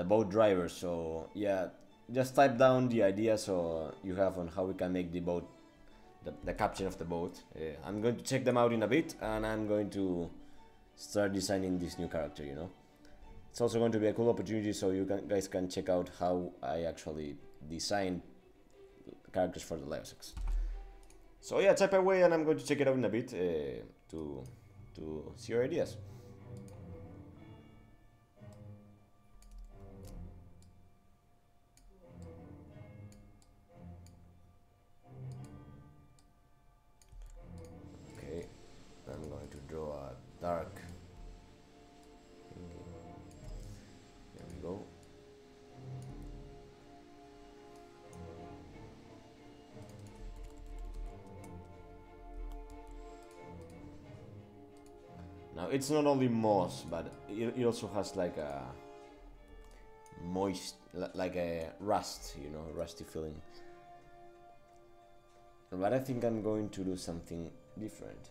boat driver, so yeah, just type down the idea so you have on how we can make the boat, the captain of the boat. I'm going to check them out in a bit, and I'm going to start designing this new character, you know. It's also going to be a cool opportunity so you guys can check out how I actually design characters for the Lyosacks. So yeah, type away and I'm going to check it out in a bit to see your ideas. Okay, I'm going to draw a dark. There we go. Now it's not only moss, but it also has like a moist, like a rust, you know, rusty feeling. But I think I'm going to do something different.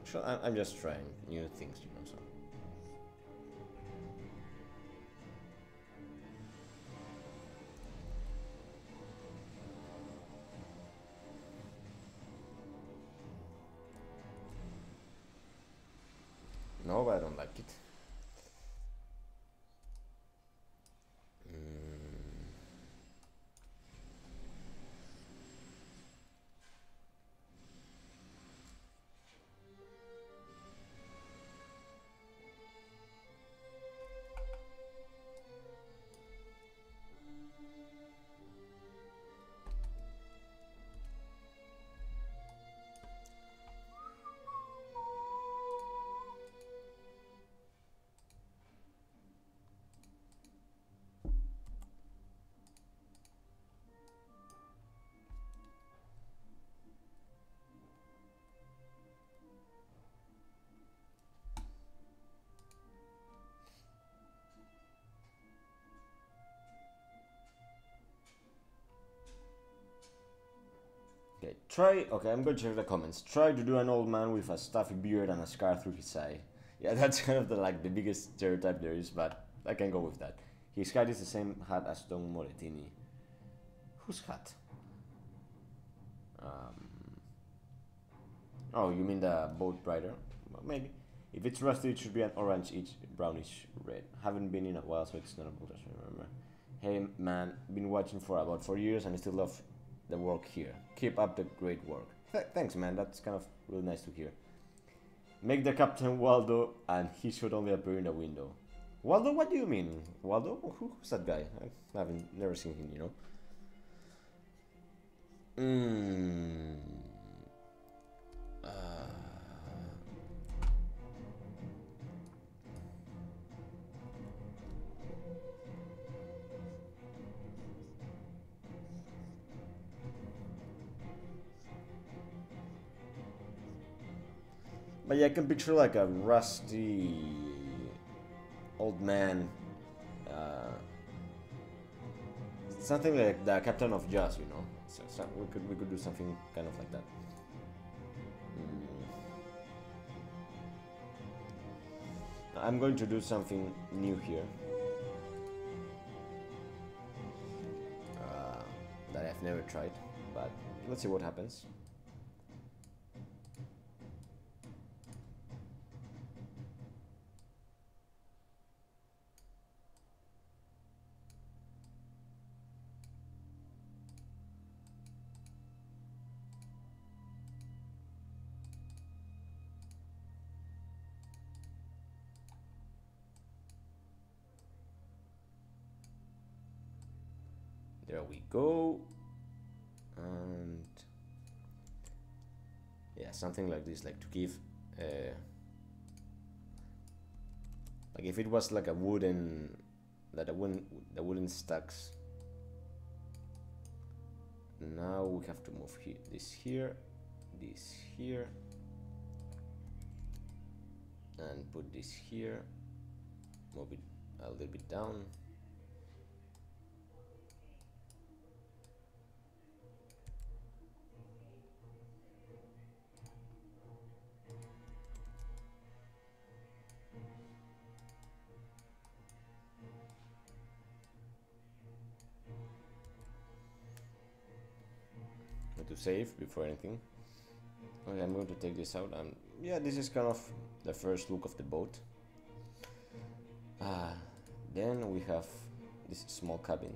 So I'm just trying new things, you know. So. No, but I don't like it. Okay, okay, I'm going to check the comments. Try to do an old man with a stuffy beard and a scar through his eye. Yeah, that's kind of the biggest stereotype there is, but I can go with that. His hat is the same hat as Don Moretini. Whose hat? Oh, you mean the boat rider? Well, maybe. If it's rusty, it should be an orange, brownish red. Haven't been in a while, so it's not a boat, I remember. Hey man, been watching for about 4 years and I still love the work here. Keep up the great work. Thanks, man. That's kind of really nice to hear. Make the captain Waldo, and he should only appear in the window. Waldo? What do you mean? Waldo? Who's that guy? I haven't never seen him, you know. But yeah, I can picture like a rusty old man. Something like the captain of Jaws, you know. So we could do something kind of like that. I'm going to do something new here. That I've never tried, but let's see what happens. There we go. And yeah, something like this, like to give like if it was like a wooden, the wooden stacks. Now we have to move this here, and put this here, move it a little bit down. To save before anything. Okay, I'm going to take this out, and yeah, this is kind of the first look of the boat. Then we have this small cabin.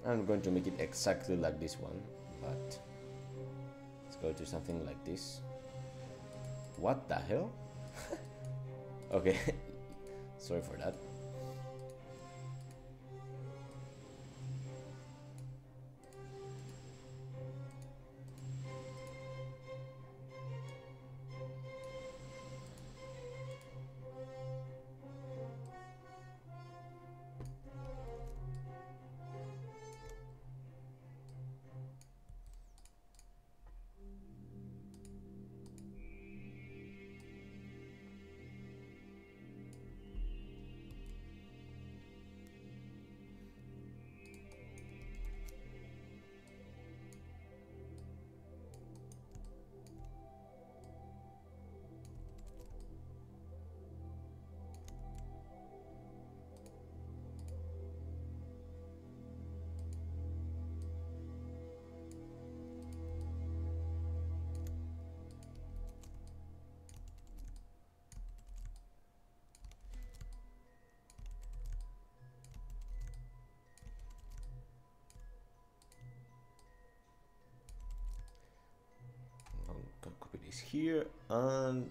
I'm going to make it exactly like this one, but let's go to something like this. What the hell? Okay, sorry for that. is here, and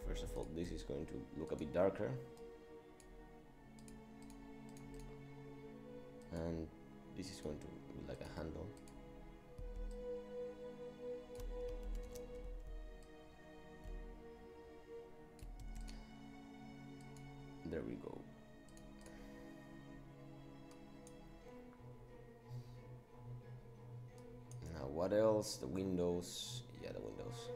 first of all, this is going to look a bit darker, and this is going to look like a handle. There we go. Now what else? The windows. Yeah, the windows.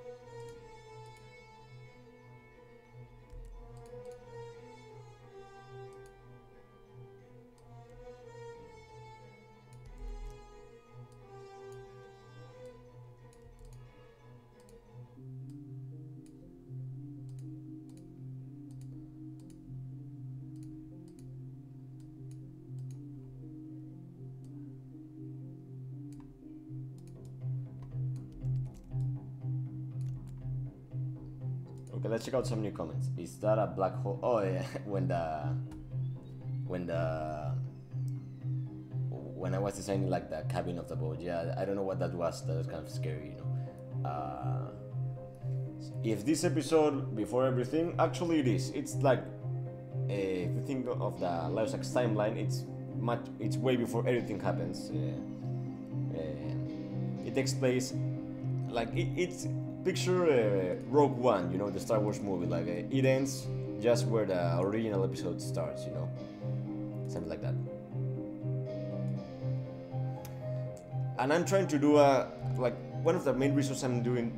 Okay, let's check out some new comments. Is that a black hole? Oh yeah, when I was designing like the cabin of the boat. Yeah, I don't know what that was. That was kind of scary, you know. If this episode before everything, actually it is. It's like if you think of the Lyosacks timeline, it's way before everything happens. It takes place like it's picture Rogue One, you know, the Star Wars movie. Like it ends just where the original episode starts, you know, something like that. And I'm trying to do like one of the main reasons I'm doing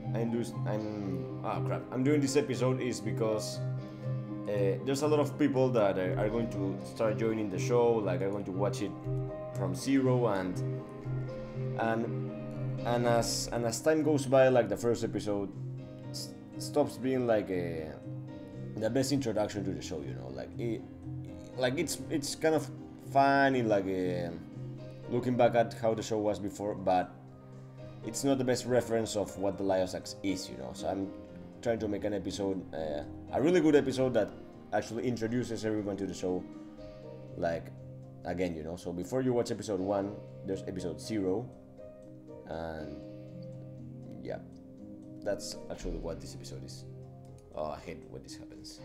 this episode is because there's a lot of people that are going to start joining the show, like are going to watch it from zero, and as time goes by, like the first episode stops being like the best introduction to the show, you know, like it's kind of funny, like looking back at how the show was before, but it's not the best reference of what the Lyosacks is, you know. So I'm trying to make an episode, a really good episode that actually introduces everyone to the show, like again, you know. So before you watch episode 1, there's episode 0, and yeah, that's actually what this episode is. Oh, I hate when this happens.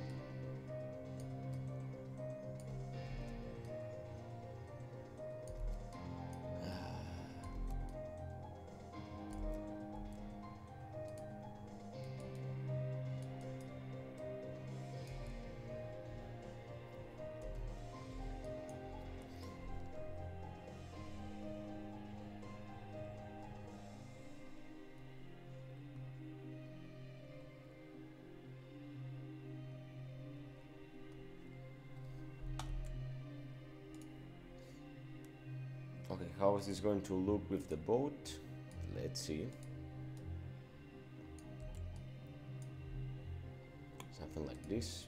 Okay, how is this going to look with the boat? Let's see. Something like this.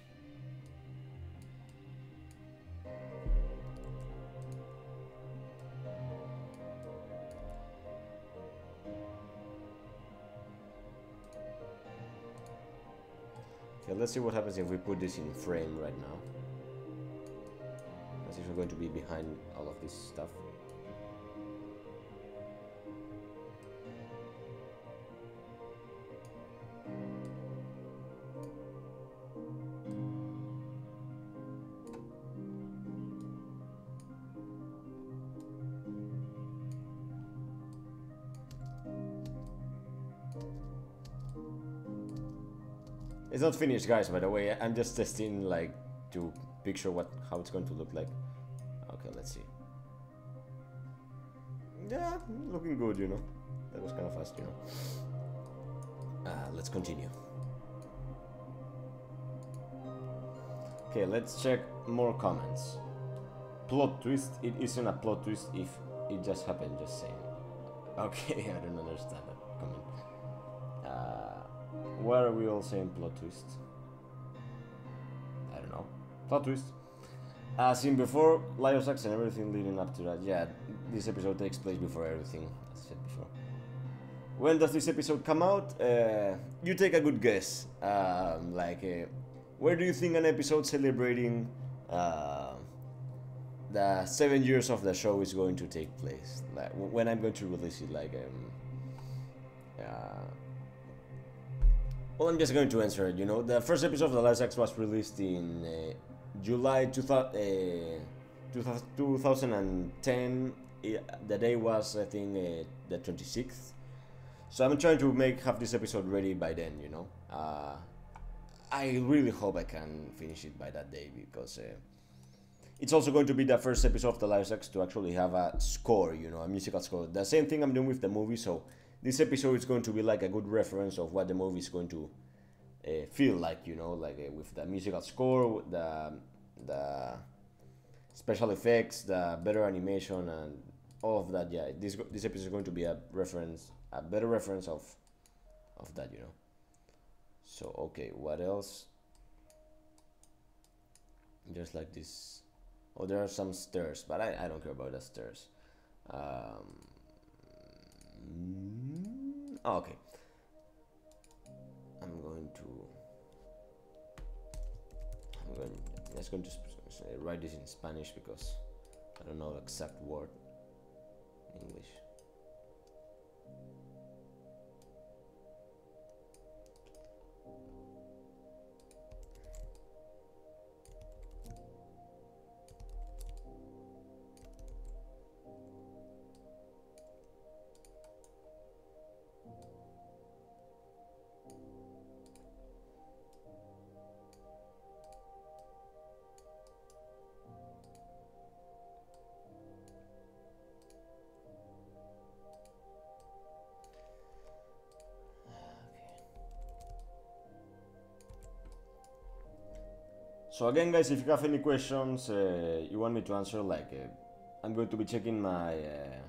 Okay, let's see what happens if we put this in frame right now. As if we're going to be behind all of this stuff. It's not finished, guys, by the way. I'm just testing, like, to picture how it's going to look like. Okay, let's see. Yeah, looking good, you know. That was kind of fast, you know. Let's continue. Okay, let's check more comments. Plot twist. It isn't a plot twist if it just happened, just saying. Okay, I don't understand that comment. Why are we all saying plot twist? I don't know. Plot twist. As in before Lyosacks and everything leading up to that. Yeah, this episode takes place before everything, as I said before. When does this episode come out? You take a good guess. Where do you think an episode celebrating the 7 years of the show is going to take place? Like when I'm going to release it, like Well, I'm just going to answer it. You know, the first episode of the Lyosacks was released in July 2010. The day was, I think, the 26th. So I'm trying to have this episode ready by then. You know, I really hope I can finish it by that day, because it's also going to be the first episode of the Lyosacks to actually have a score. You know, a musical score. The same thing I'm doing with the movie. So this episode is going to be like a good reference of what the movie is going to feel like, you know, like with the musical score, the special effects, the better animation, and all of that. Yeah, this episode is going to be a better reference of that, you know. So okay, what else? Just like this. Oh, there are some stairs, but I don't care about the stairs. Okay. I'm just going to write this in Spanish because I don't know the exact word in English. So again, guys, if you have any questions you want me to answer, like I'm going to be checking the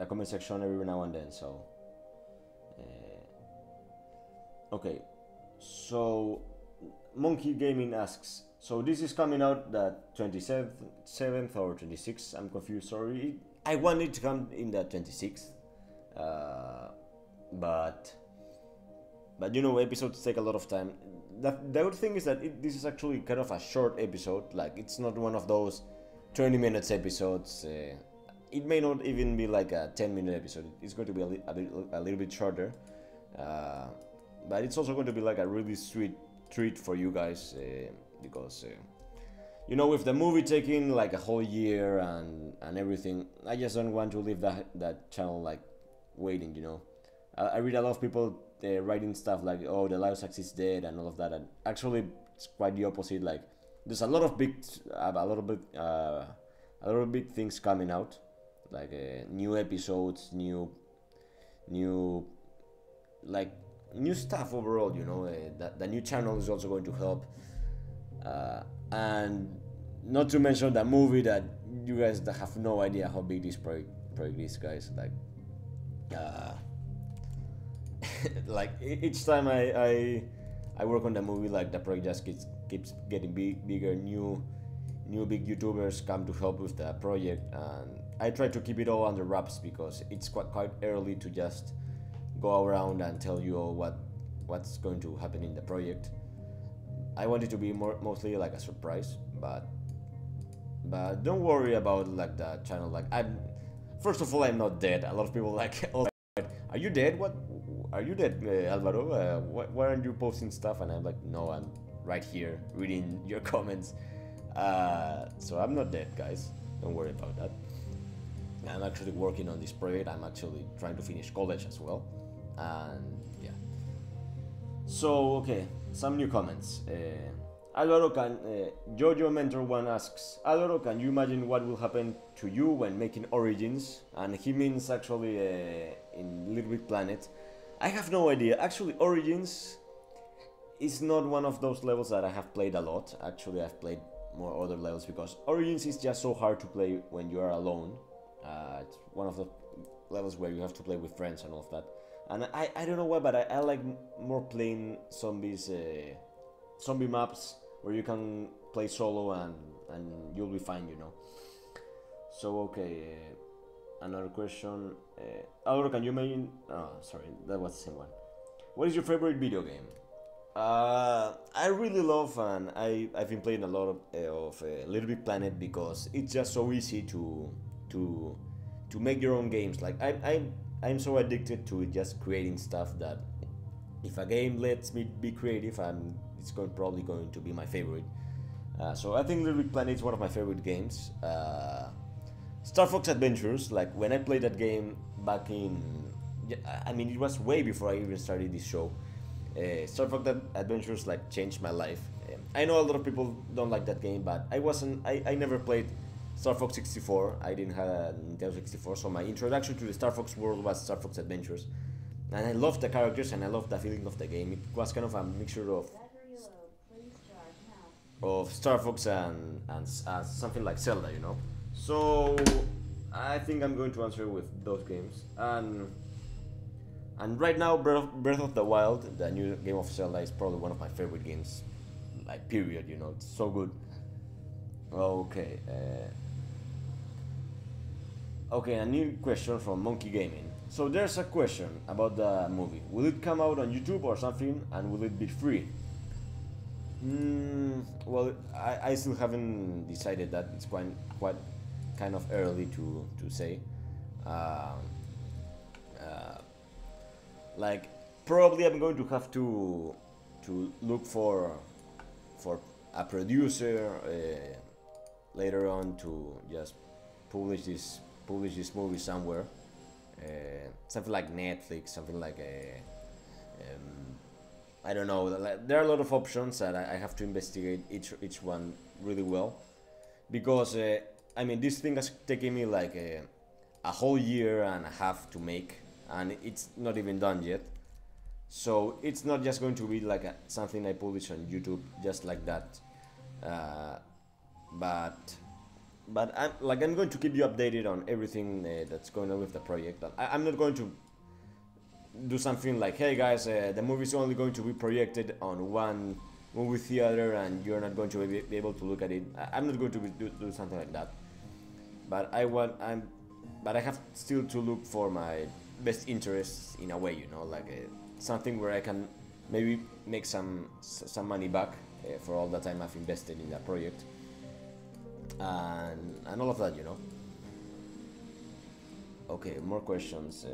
comment section every now and then. So okay, so Monkey Gaming asks, so this is coming out the 27th or 26th. I'm confused. Sorry, I wanted to come in the 26th, but you know, episodes take a lot of time. The good thing is that this is actually kind of a short episode. Like, it's not one of those 20 minutes episodes. It may not even be like a 10-minute episode. It's going to be a little bit shorter, but it's also going to be like a really sweet treat for you guys, because you know, with the movie taking like a whole year and everything, I just don't want to leave that channel like waiting, you know. I read a lot of people writing stuff like, oh, the Lyosacks is dead and all of that, and actually it's quite the opposite. Like, there's a lot of big things coming out, like new episodes, new stuff overall, you know. The new channel is also going to help, and not to mention the movie that you guys have no idea how big this project is, guys. Like, like each time I work on the movie, like the project just keeps getting bigger. New big YouTubers come to help with the project, and I try to keep it all under wraps because it's quite early to just go around and tell you all what's going to happen in the project. I want it to be mostly like a surprise, but don't worry about like the channel. Like, first of all, I'm not dead. A lot of people like, oh, are you dead? What? Are you dead, Alvaro? Why aren't you posting stuff? And I'm like, no, I'm right here reading your comments. So I'm not dead, guys. Don't worry about that. I'm actually working on this project. I'm actually trying to finish college as well. And yeah. So, okay, some new comments. Alvaro Jojo Mentor 1 asks, Alvaro, can you imagine what will happen to you when making Origins? And he means actually in Little Big Planet. I have no idea. Actually, Origins is not one of those levels that I have played a lot. Actually, I've played more other levels because Origins is just so hard to play when you are alone. It's one of the levels where you have to play with friends and all of that. And I don't know why, but I like more playing zombie maps where you can play solo and you'll be fine, you know. So, okay. Another question. Alvaro, can you imagine? Oh, sorry, that was the same one. What is your favorite video game? I really love, and I've been playing a lot of Little Big Planet because it's just so easy to make your own games. Like, I'm so addicted to just creating stuff that if a game lets me be creative, it's probably going to be my favorite. So I think Little Big Planet is one of my favorite games. Star Fox Adventures, like when I played that game back in, I mean, it was way before I even started this show. Star Fox Adventures like changed my life. I know a lot of people don't like that game, but I never played Star Fox 64. I didn't have a Nintendo 64, so my introduction to the Star Fox world was Star Fox Adventures, and I loved the characters and I loved the feeling of the game. It was kind of a mixture of Star Fox and something like Zelda, you know. So I think I'm going to answer with those games. And right now, Breath of the Wild, the new game of Zelda, is probably one of my favorite games, like period. You know, it's so good. Okay. Okay, a new question from Monkey Gaming. So there's a question about the movie. Will it come out on YouTube or something, and will it be free? Well, I still haven't decided that. It's quite kind of early to say. Like probably I'm going to have to look for a producer later on to just publish this movie somewhere. Something like Netflix, something like I don't know. There are a lot of options that I have to investigate each one really well, because I mean, this thing has taken me like a whole year and a half to make, and it's not even done yet. So it's not just going to be like something I publish on YouTube just like that. But I'm going to keep you updated on everything that's going on with the project. I'm not going to do something like, hey guys, the movie is only going to be projected on one movie theater and you're not going to be able to look at it. I'm not going to do something like that. But I have still to look for my best interests in a way, you know, like something where I can maybe make some money back for all the time I've invested in that project, and all of that, you know. Okay, more questions.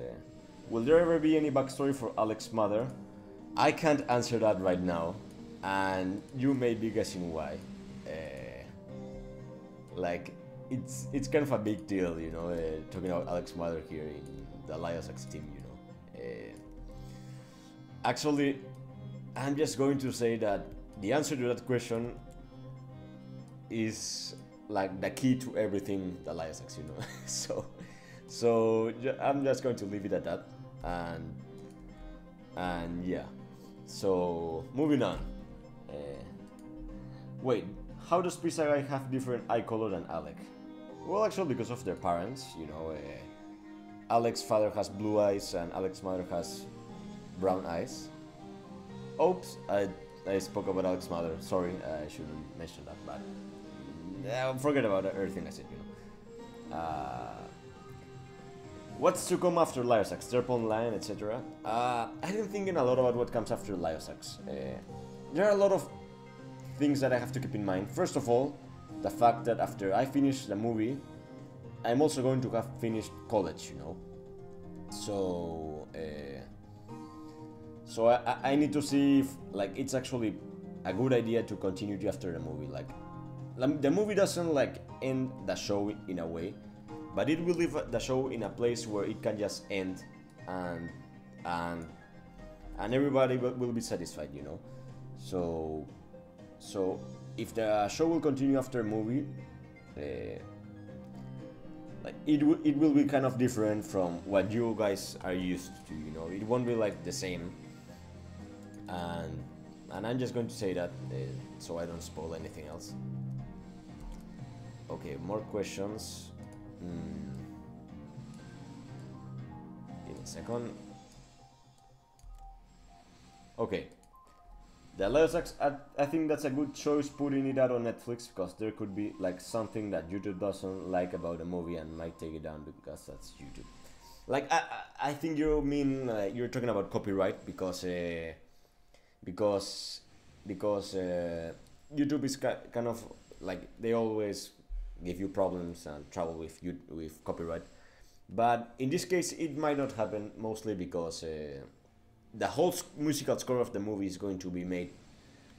Will there ever be any backstory for Alex's mother? I can't answer that right now, and you may be guessing why. Like, it's kind of a big deal, you know, talking about Alex's mother here in the Lyosacks team, you know. Actually, I'm just going to say that the answer to that question is like the key to everything the Lyosacks, you know. so I'm just going to leave it at that, and yeah. So moving on. Wait, how does Pisagai have different eye color than Alec? Well, actually, because of their parents, you know. Alex's father has blue eyes and Alex's mother has brown eyes. Oops, I spoke about Alex's mother. Sorry, I shouldn't mention that, but forget about everything I said, you know. What's to come after Lyosacks? Derp Online, etc. I've been thinking a lot about what comes after Lyosacks. There are a lot of things that I have to keep in mind. First of all, the fact that after I finish the movie, I'm also going to have finished college, you know. So I need to see if like it's actually a good idea to continue after the movie. Like the movie doesn't like end the show in a way, but it will leave the show in a place where it can just end, and everybody will be satisfied, you know. So if the show will continue after a movie, like it will be kind of different from what you guys are used to, you know. It won't be like the same, and I'm just going to say that so I don't spoil anything else. Okay, more questions. Give me a second. Okay. The Lyosacks, I think that's a good choice putting it out on Netflix, because there could be like something that YouTube doesn't like about a movie and might take it down because that's YouTube. Like I think you mean you're talking about copyright, because YouTube is kind of like they always give you problems and trouble with copyright, But in this case, it might not happen, mostly because the whole musical score of the movie is going to be made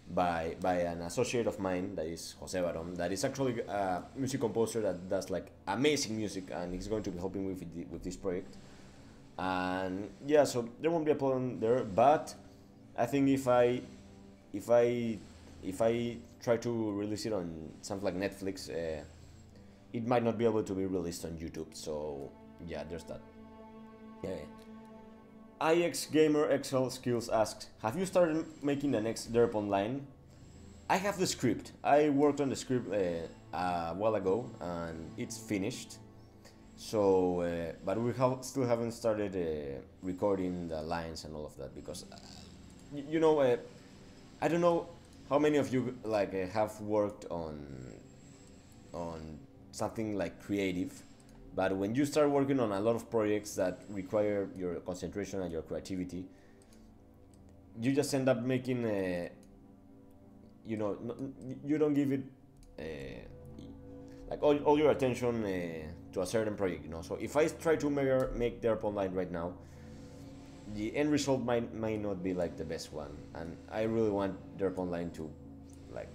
by an associate of mine, that is Jose Baron, that is actually a music composer that does like amazing music, and he's going to be helping me with this project. And yeah, so there won't be a problem there. But I think if I if I try to release it on something like Netflix, it might not be able to be released on YouTube. So yeah, there's that. Yeah. IX Gamer XL Skills asks, have you started making the next derp online? I have the script. I worked on the script a while ago, and it's finished. So, but we still haven't started recording the lines and all of that, because you know, I don't know how many of you like have worked on something like creative, but when you start working on a lot of projects that require your concentration and your creativity, you just end up making you know, you don't give it like all your attention to a certain project, you know. So if I try to make Derp Online right now, the end result might not be like the best one, and I really want Derp Online to, like,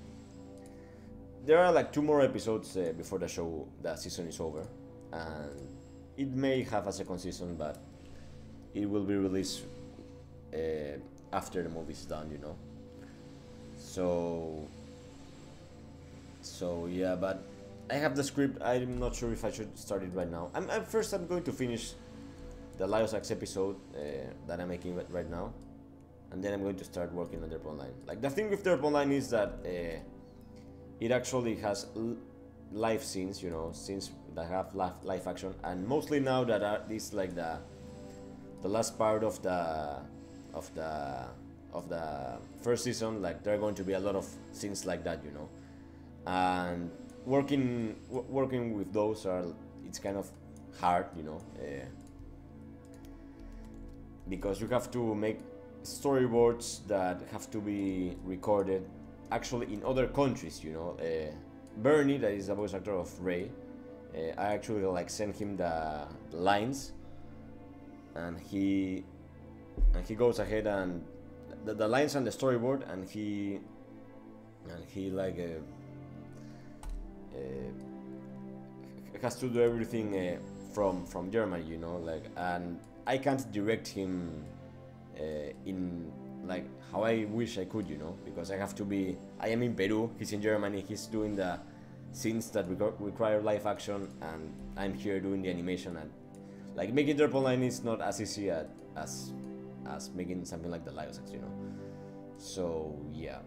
there are like 2 more episodes before the season is over, and it may have a second season, but it will be released after the movie's done, you know. So yeah, but I have the script. I'm not sure if I should start it right now. First I'm going to finish the Lyosacks episode that I'm making right now, and then I'm going to start working on Derp Online. Like, the thing with Derp Online is that it actually has live scenes, you know, scenes that have live action, and mostly now that are this like the last part of the first season, like there are going to be a lot of scenes like that, you know, and working with those it's kind of hard, you know, because you have to make storyboards that have to be recorded actually in other countries, you know. Bernie, that is the voice actor of Ray, I actually like sent him the lines, and he goes ahead and the lines and the storyboard, and he like has to do everything from Germany, you know, like, and I can't direct him in like how I wish I could, you know, because I am in Peru, he's in Germany, he's doing the scenes that require live action, and I'm here doing the animation, and like making Derp Online is not as easy as making something like the Lyosacks, you know. So yeah.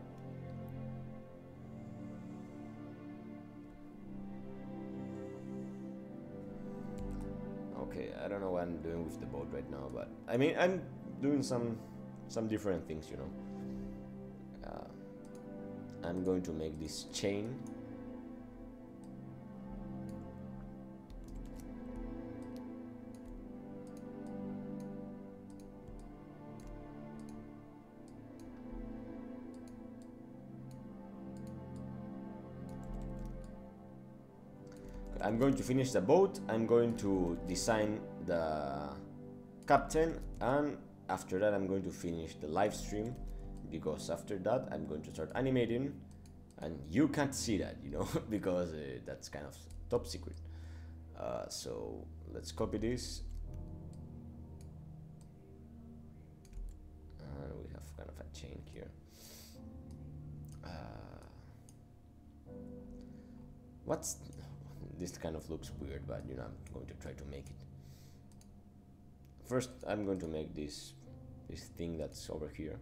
Okay, I don't know what I'm doing with the boat right now, but I mean, I'm doing some different things, you know. I'm going to make this chain. I'm going to finish the boat, I'm going to design the captain, and after that I'm going to finish the live stream, because after that I'm going to start animating, and you can't see that, you know, because that's kind of top secret. So let's copy this, and we have kind of a chain here. This kind of looks weird, but you know, I'm going to try to make it. First, I'm going to make this thing that's over here.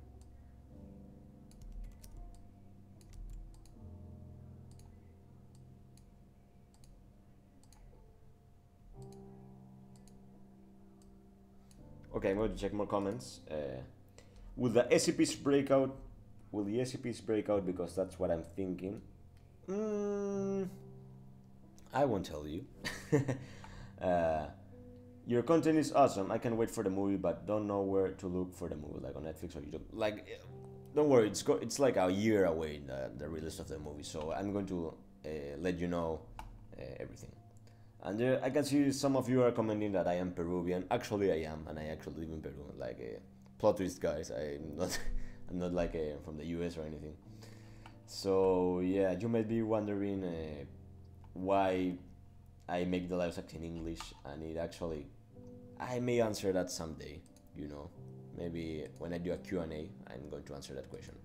Okay, I'm going to check more comments. Will the SCPs break out? Will the SCPs break out? Because that's what I'm thinking. I won't tell you. Your content is awesome. I can wait for the movie, but don't know where to look for the movie, like on Netflix or YouTube. Like, don't worry, it's like a year away, the release of the movie. So I'm going to let you know everything. And there, I can see some of you are commenting that I am Peruvian. Actually, I am, and I actually live in Peru. Like a plot twist, guys. I'm not, I'm not like from the U.S. or anything. So yeah, you might be wondering why I make the Lyosacks in English, and it actually, I may answer that someday. You know, maybe when I do a Q&A, I'm going to answer that question.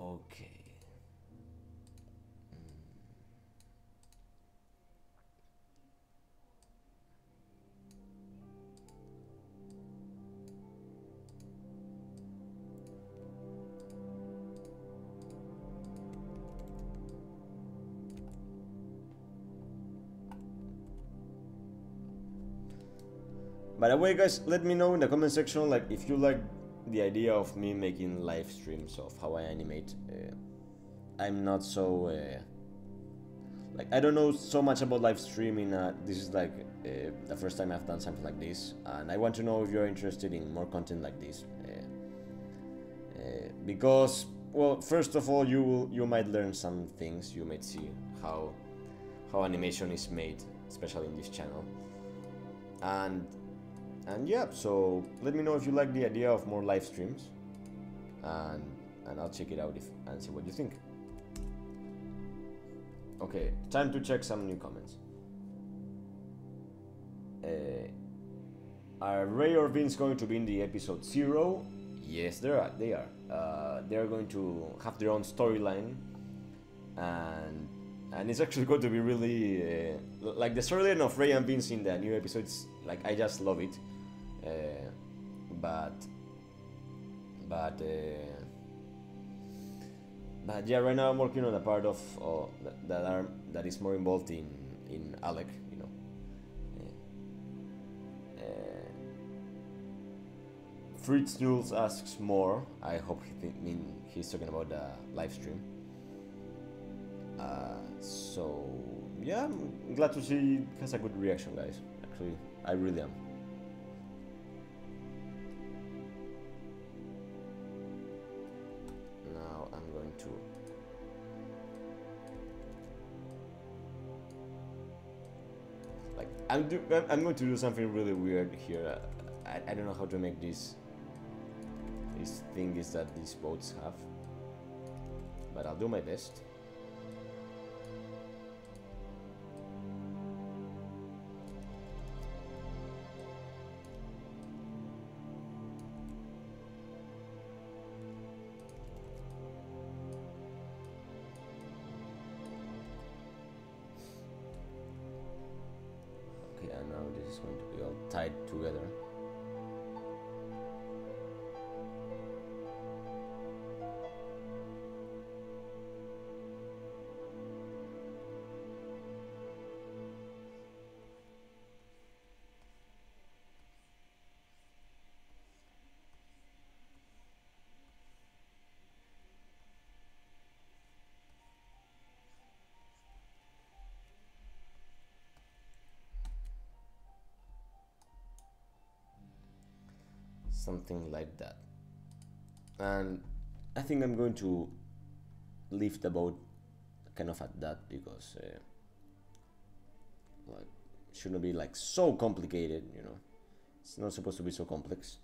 Okay. By the way, guys, let me know in the comment section, like, if you like the idea of me making live streams of how I animate. I'm not so like, I don't know so much about live streaming. This is like the first time I've done something like this, and I want to know if you're interested in more content like this. Because, well, first of all, you might learn some things. You might see how animation is made, especially in this channel, and yeah. So let me know if you like the idea of more live streams, and I'll check it out and see what you think. Okay, time to check some new comments. Are Ray or Vince going to be in the episode 0? Yes, they are. They are going to have their own storyline, and it's actually going to be really like the storyline of Ray and Vince in the new episodes. Like, I just love it, but yeah, right now I'm working on a part of that is more involved in Alec, you know. Fritz Jules asks more. I hope he's talking about the live stream. So yeah, I'm glad to see it has a good reaction, guys. Actually, I really am. Now I'm going to I'm going to do something really weird here. I don't know how to make these things that these boats have, but I'll do my best. Okay, and now this is going to be all tied together. Something like that. And I think I'm going to leave the boat kind of at that, because like, it shouldn't be like so complicated, you know. It's not supposed to be so complex.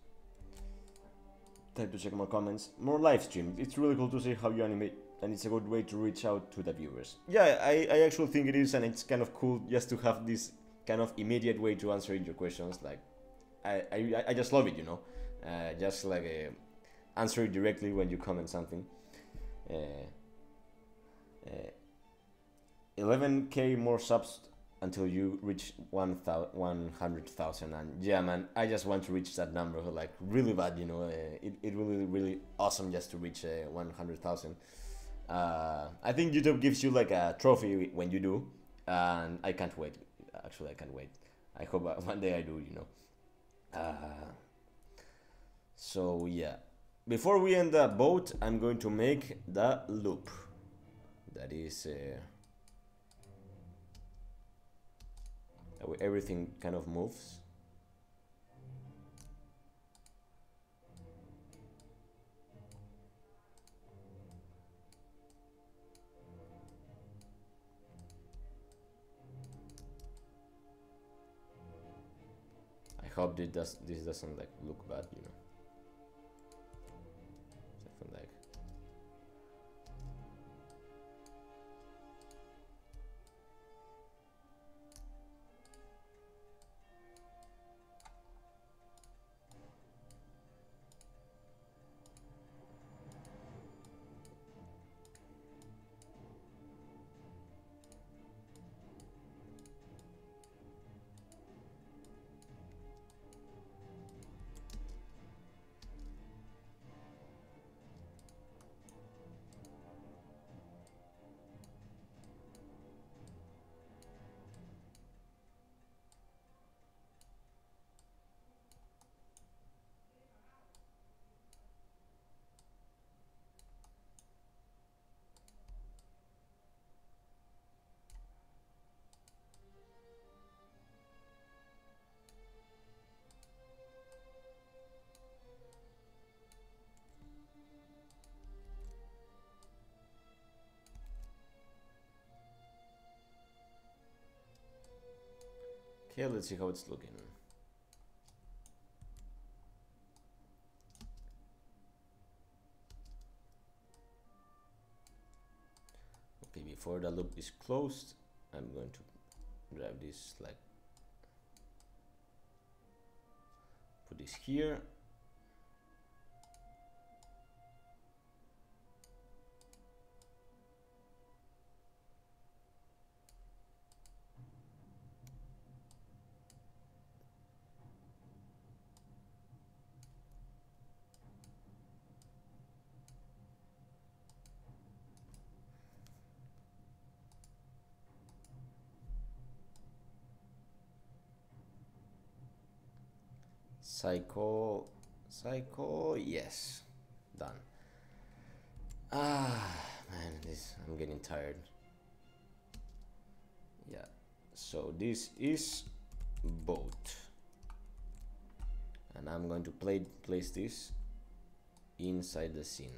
Time to check more comments. More live streams. It's really cool to see how you animate, and it's a good way to reach out to the viewers. Yeah, I actually think it is, and it's kind of cool just to have this kind of immediate way to answer your questions. Like, I just love it, you know. Just like answer it directly when you comment something. 11k more subs until you reach 100,000, and yeah, man, I just want to reach that number like really bad, you know. It really awesome just to reach 100,000. I think YouTube gives you like a trophy when you do, and I can't wait. Actually, I can't wait. I hope one day I do, you know. So yeah, before we end the boat, I'm going to make the loop. That is everything kind of moves. hope this doesn't like look bad, you know. Something like. Okay, let's see how it's looking. Okay, before the loop is closed, I'm going to grab this, like, put this here. Cycle, yes, done. Ah, man, I'm getting tired. Yeah, so this is boat, and I'm going to place this inside the scene.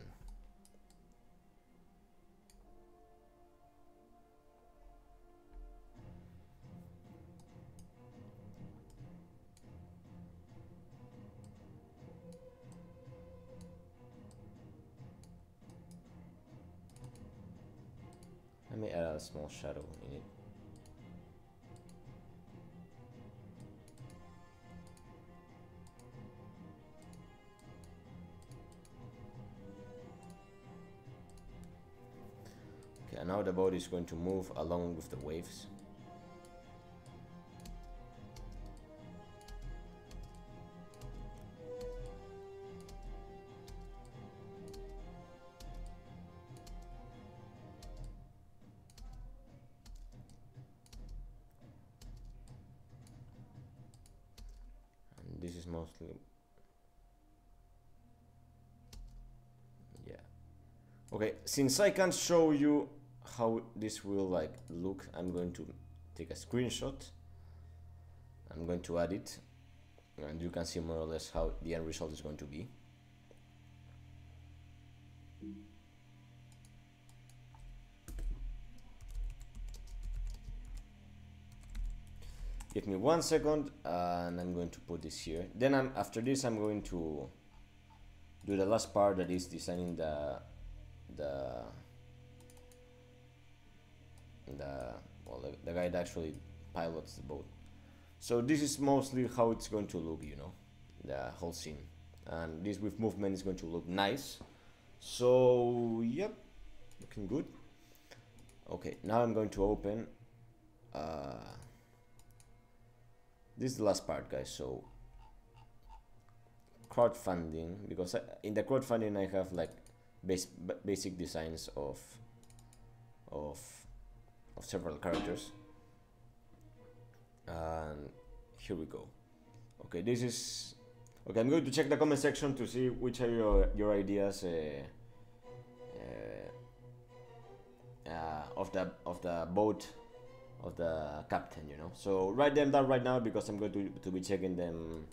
Let me add a small shadow in it. Okay, and now the boat is going to move along with the waves. This is mostly, yeah. Okay, since I can't show you how this will like look, I'm going to take a screenshot. I'm going to add it, and you can see more or less how the end result is going to be. Give me 1 second, and I'm going to put this here. Then after this, I'm going to do the last part, that is designing the guy that actually pilots the boat. So this is mostly how it's going to look, you know, the whole scene. And this with movement is going to look nice. So yep, looking good. Okay, now I'm going to open. This is the last part, guys. So crowdfunding, because in the crowdfunding I have like basic designs of several characters, and here we go. Okay, this is okay. I'm going to check the comment section to see which are your ideas of the boat of the captain, you know. So write them down right now, because I'm going to be checking them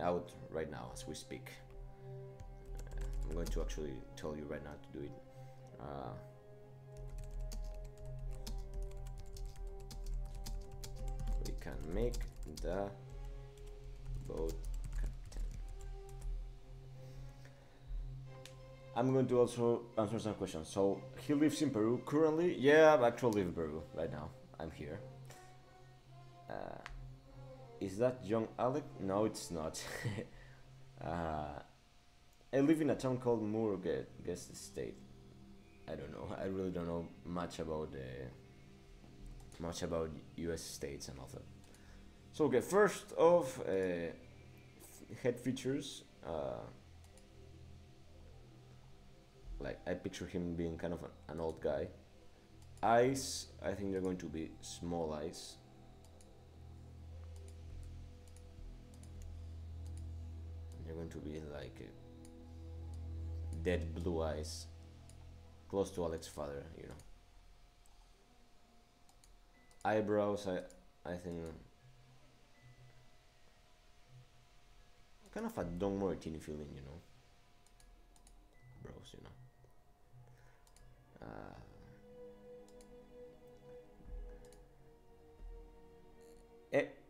out right now as we speak. I'm going to actually tell you right now to do it. We can make the boat captain. I'm going to also answer some questions. So he lives in Peru currently. Yeah, I actually live in Peru right now. I'm here. Is that young Alec? No, it's not. I live in a town called Guest State. I don't know. I really don't know much about U.S. states and all that. So okay, first off, head features. Like I picture him being kind of an old guy. Eyes, I think they're going to be small eyes. They're going to be like dead blue eyes, close to Alex's father, you know. Eyebrows, I think kind of a Don Martini feeling, you know. Brows, you know.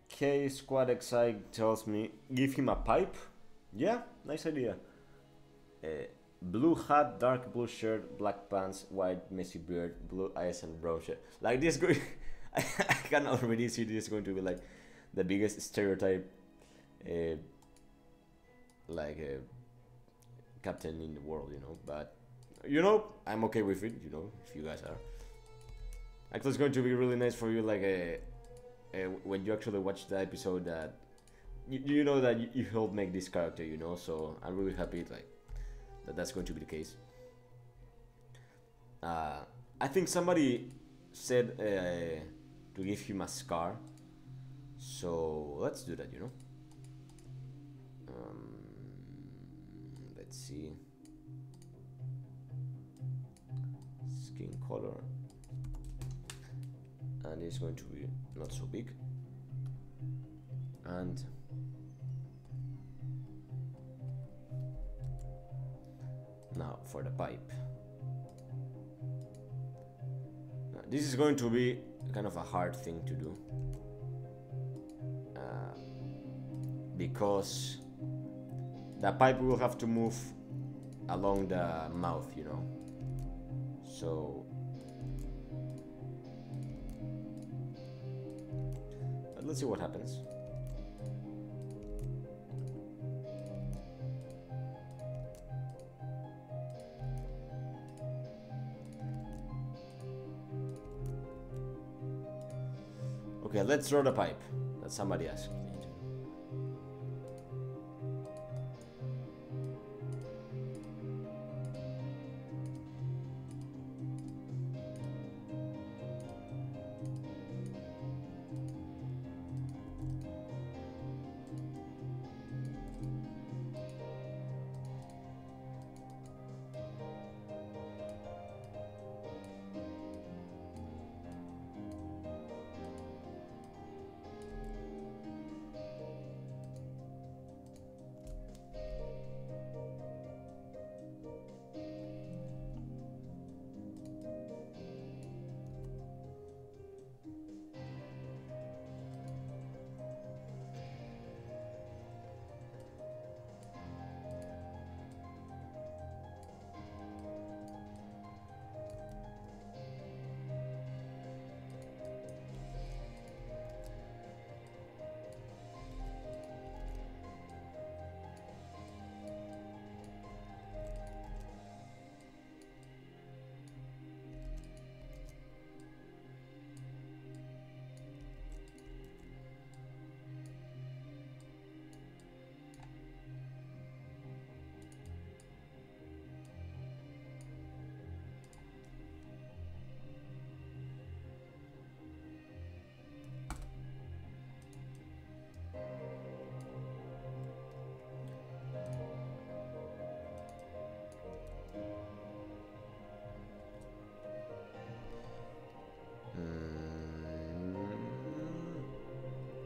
K Squad XI tells me give him a pipe. Yeah, nice idea. Blue hat, dark blue shirt, black pants, white messy beard, blue eyes and brown shirt. Like this going, I can already see this going to be like the biggest stereotype, captain in the world, you know. But you know, I'm okay with it. You know, if you guys are. Actually, it's going to be really nice for you, like when you actually watch the episode that you know that you helped make this character, you know. So I'm really happy, like. That's going to be the case. I think somebody said to give him a scar, so let's do that, you know. Let's see. Skin color, and it's going to be not so big, and now for the pipe. Now, this is going to be kind of a hard thing to do because the pipe will have to move along the mouth, you know. So, but let's see what happens. Okay, let's draw the pipe that somebody asked me to.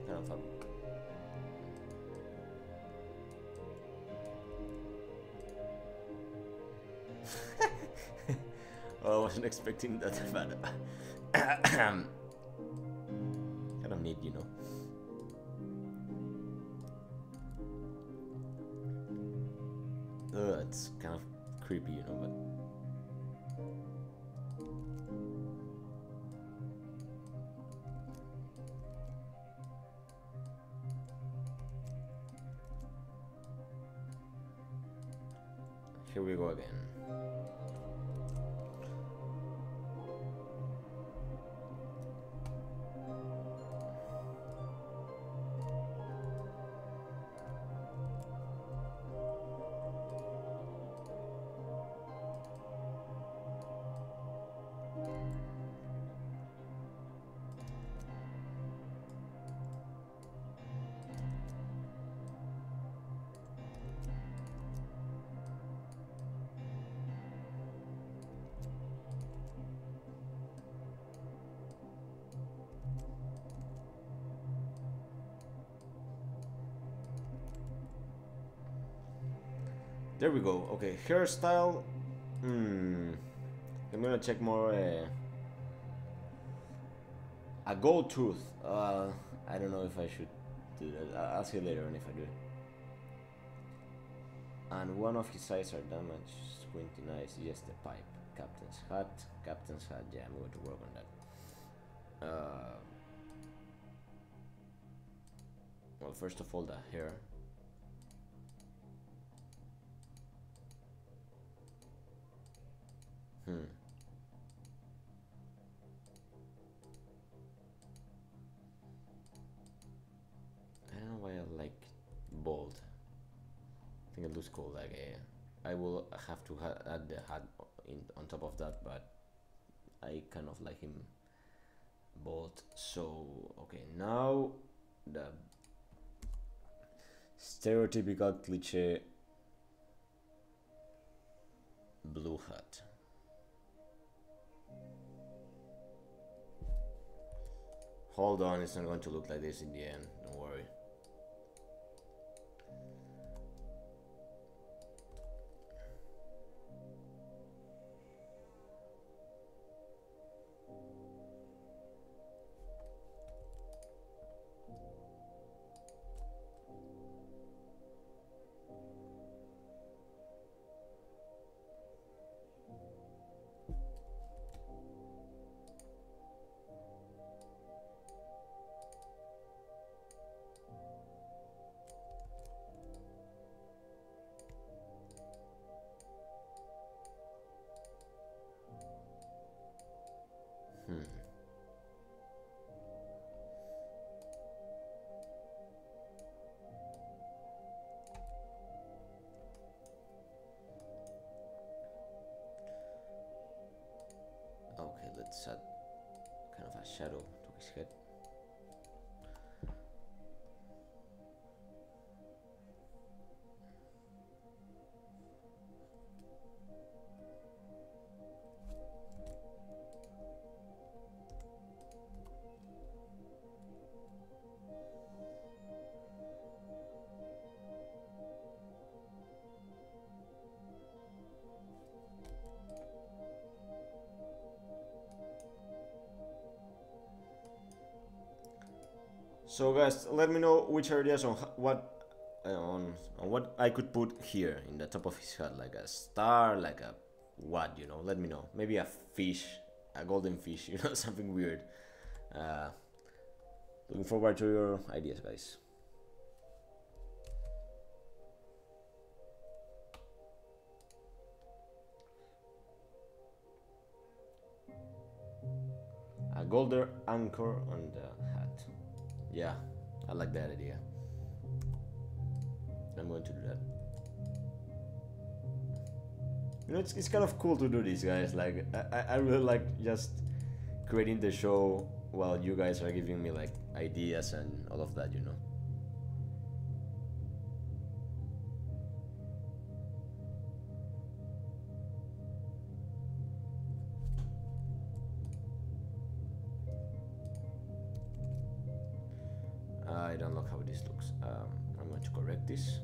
Kind of well, I wasn't expecting that, but kind of neat, you know. It's kind of creepy, you know, but here we go again. There we go. Okay, hairstyle. I'm gonna check more. A gold tooth. I don't know if I should do that. I'll see later on if I do. And one of his eyes are damaged. Squinting eyes. Yes, the pipe. Captain's hat. Captain's hat. Yeah, I'm going to work on that. Well, first of all, the hair. I don't know why I like bald. I think it looks cool. Like I will have to add the hat on top of that, but I kind of like him bald. So okay, now the stereotypical cliche blue hat. Hold on, it's not going to look like this in the end, don't worry. Okay, let's add kind of a shadow to his head. So guys, let me know which ideas on what I could put here in the top of his head, like a star, like a what, you know. Let me know. Maybe a fish, a golden fish, you know, something weird. Looking forward to your ideas, guys. A golden anchor on the hat. Yeah, I like that idea. I'm going to do that. You know, it's kind of cool to do this, guys. Like, I really like just creating the show while you guys are giving me like ideas and all of that, you know. I don't like how this looks. I'm going to correct this.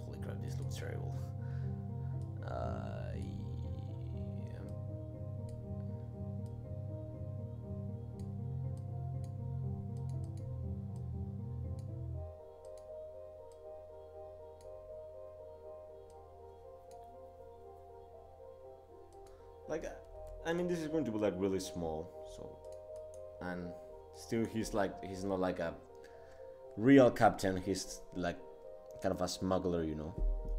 Holy crap, this looks terrible. Like, I mean, this is going to be like really small, so, and still he's not like a real captain. He's like kind of a smuggler, you know.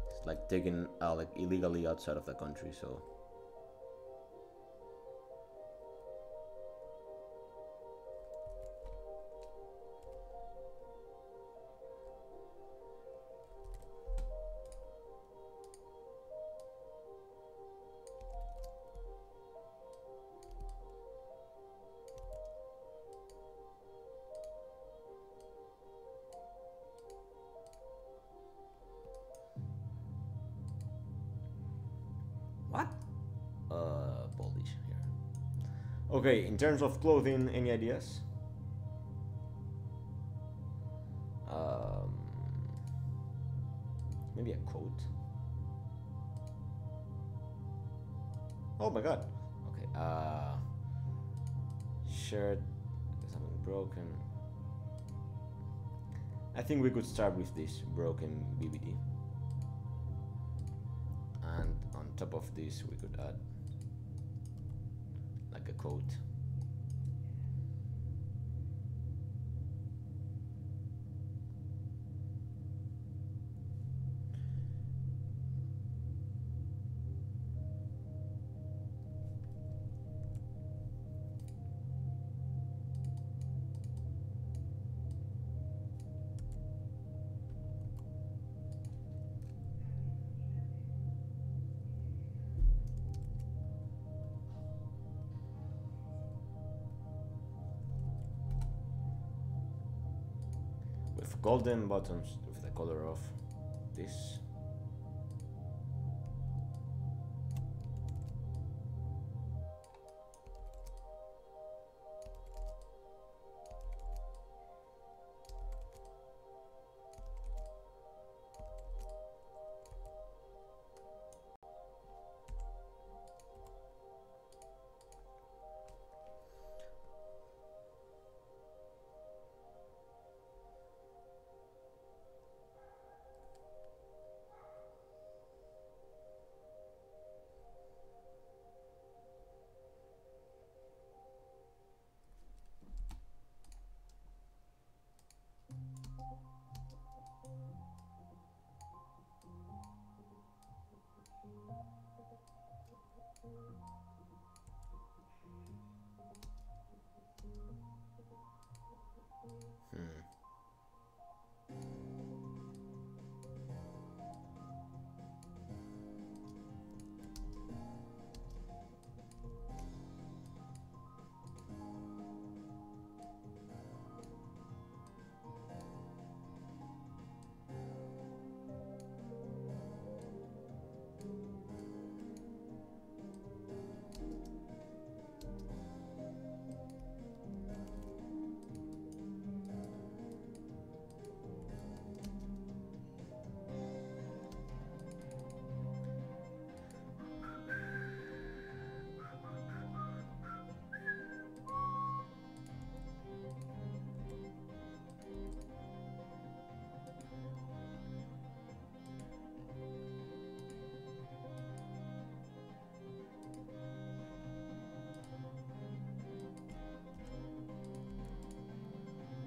He's like taken like illegally outside of the country, so. What? Polish here. Okay, in terms of clothing, any ideas? Maybe a coat. Oh my god. Okay. Shirt. Something broken. I think we could start with this broken BBD. And on top of this, we could add like a coat. With golden buttons with the color of this.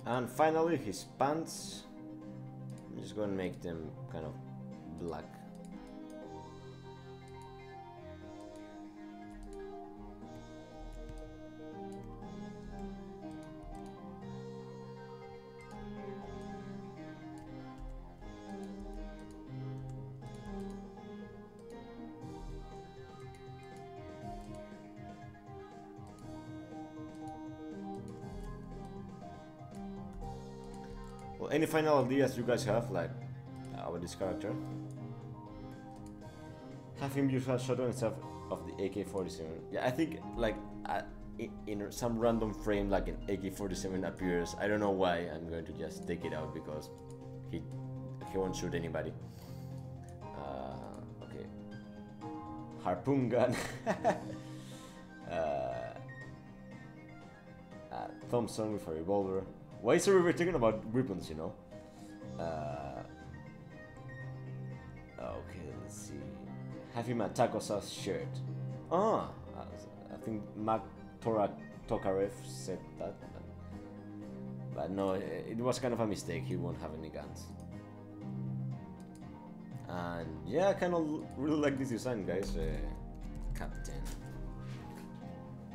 And finally his pants. I'm just going to make them kind of black. Well, any final ideas you guys have, like about this character? Have him use a shotgun instead of the AK-47. Yeah, I think like in some random frame, like an AK-47 appears. I don't know why. I'm going to just take it out because he won't shoot anybody. Okay. Harpoon gun. Thompson with a revolver. Why is everybody talking about weapons, you know? Okay, let's see. Have him attack us as shirt. Ah, I think Mark Tokarev said that, but no, it was kind of a mistake. He won't have any guns. And yeah, I kind of really like this design, guys. Captain.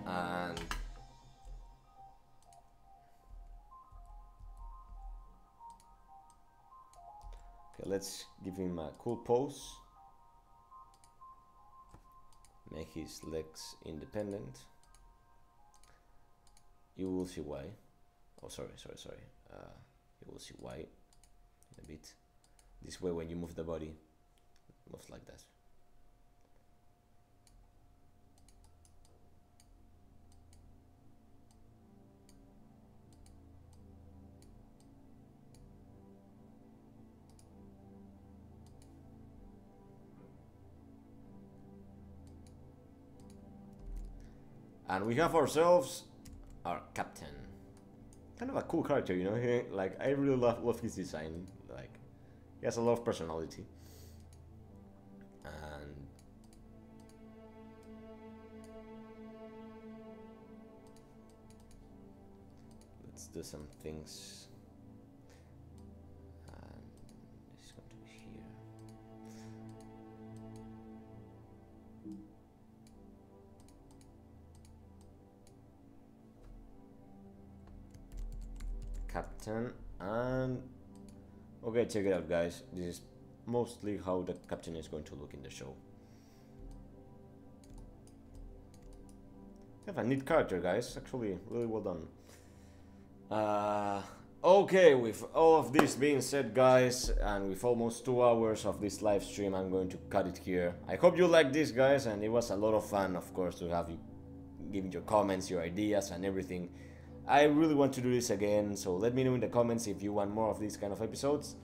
And okay, let's give him a cool pose. Make his legs independent. You will see why. Oh, sorry. You will see why in a bit. This way, when you move the body, it moves like that. And we have ourselves our captain. Kind of a cool character, you know. Like, I really love his design. Like, he has a lot of personality. And let's do some things. And it's going to be here. Captain. And okay, check it out, guys. This is mostly how the captain is going to look in the show. Have a neat character, guys. Actually, really well done. Okay, with all of this being said, guys, and with almost 2 hours of this live stream, I'm going to cut it here. I hope you liked this, guys, and it was a lot of fun, of course, to have you giving your comments, your ideas, and everything. I really want to do this again, so let me know in the comments if you want more of these kind of episodes.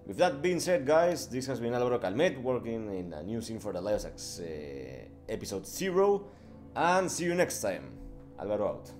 With that being said, guys, this has been Álvaro Calmet working in a new scene for the Lyosacks episode 0, and see you next time. Álvaro out.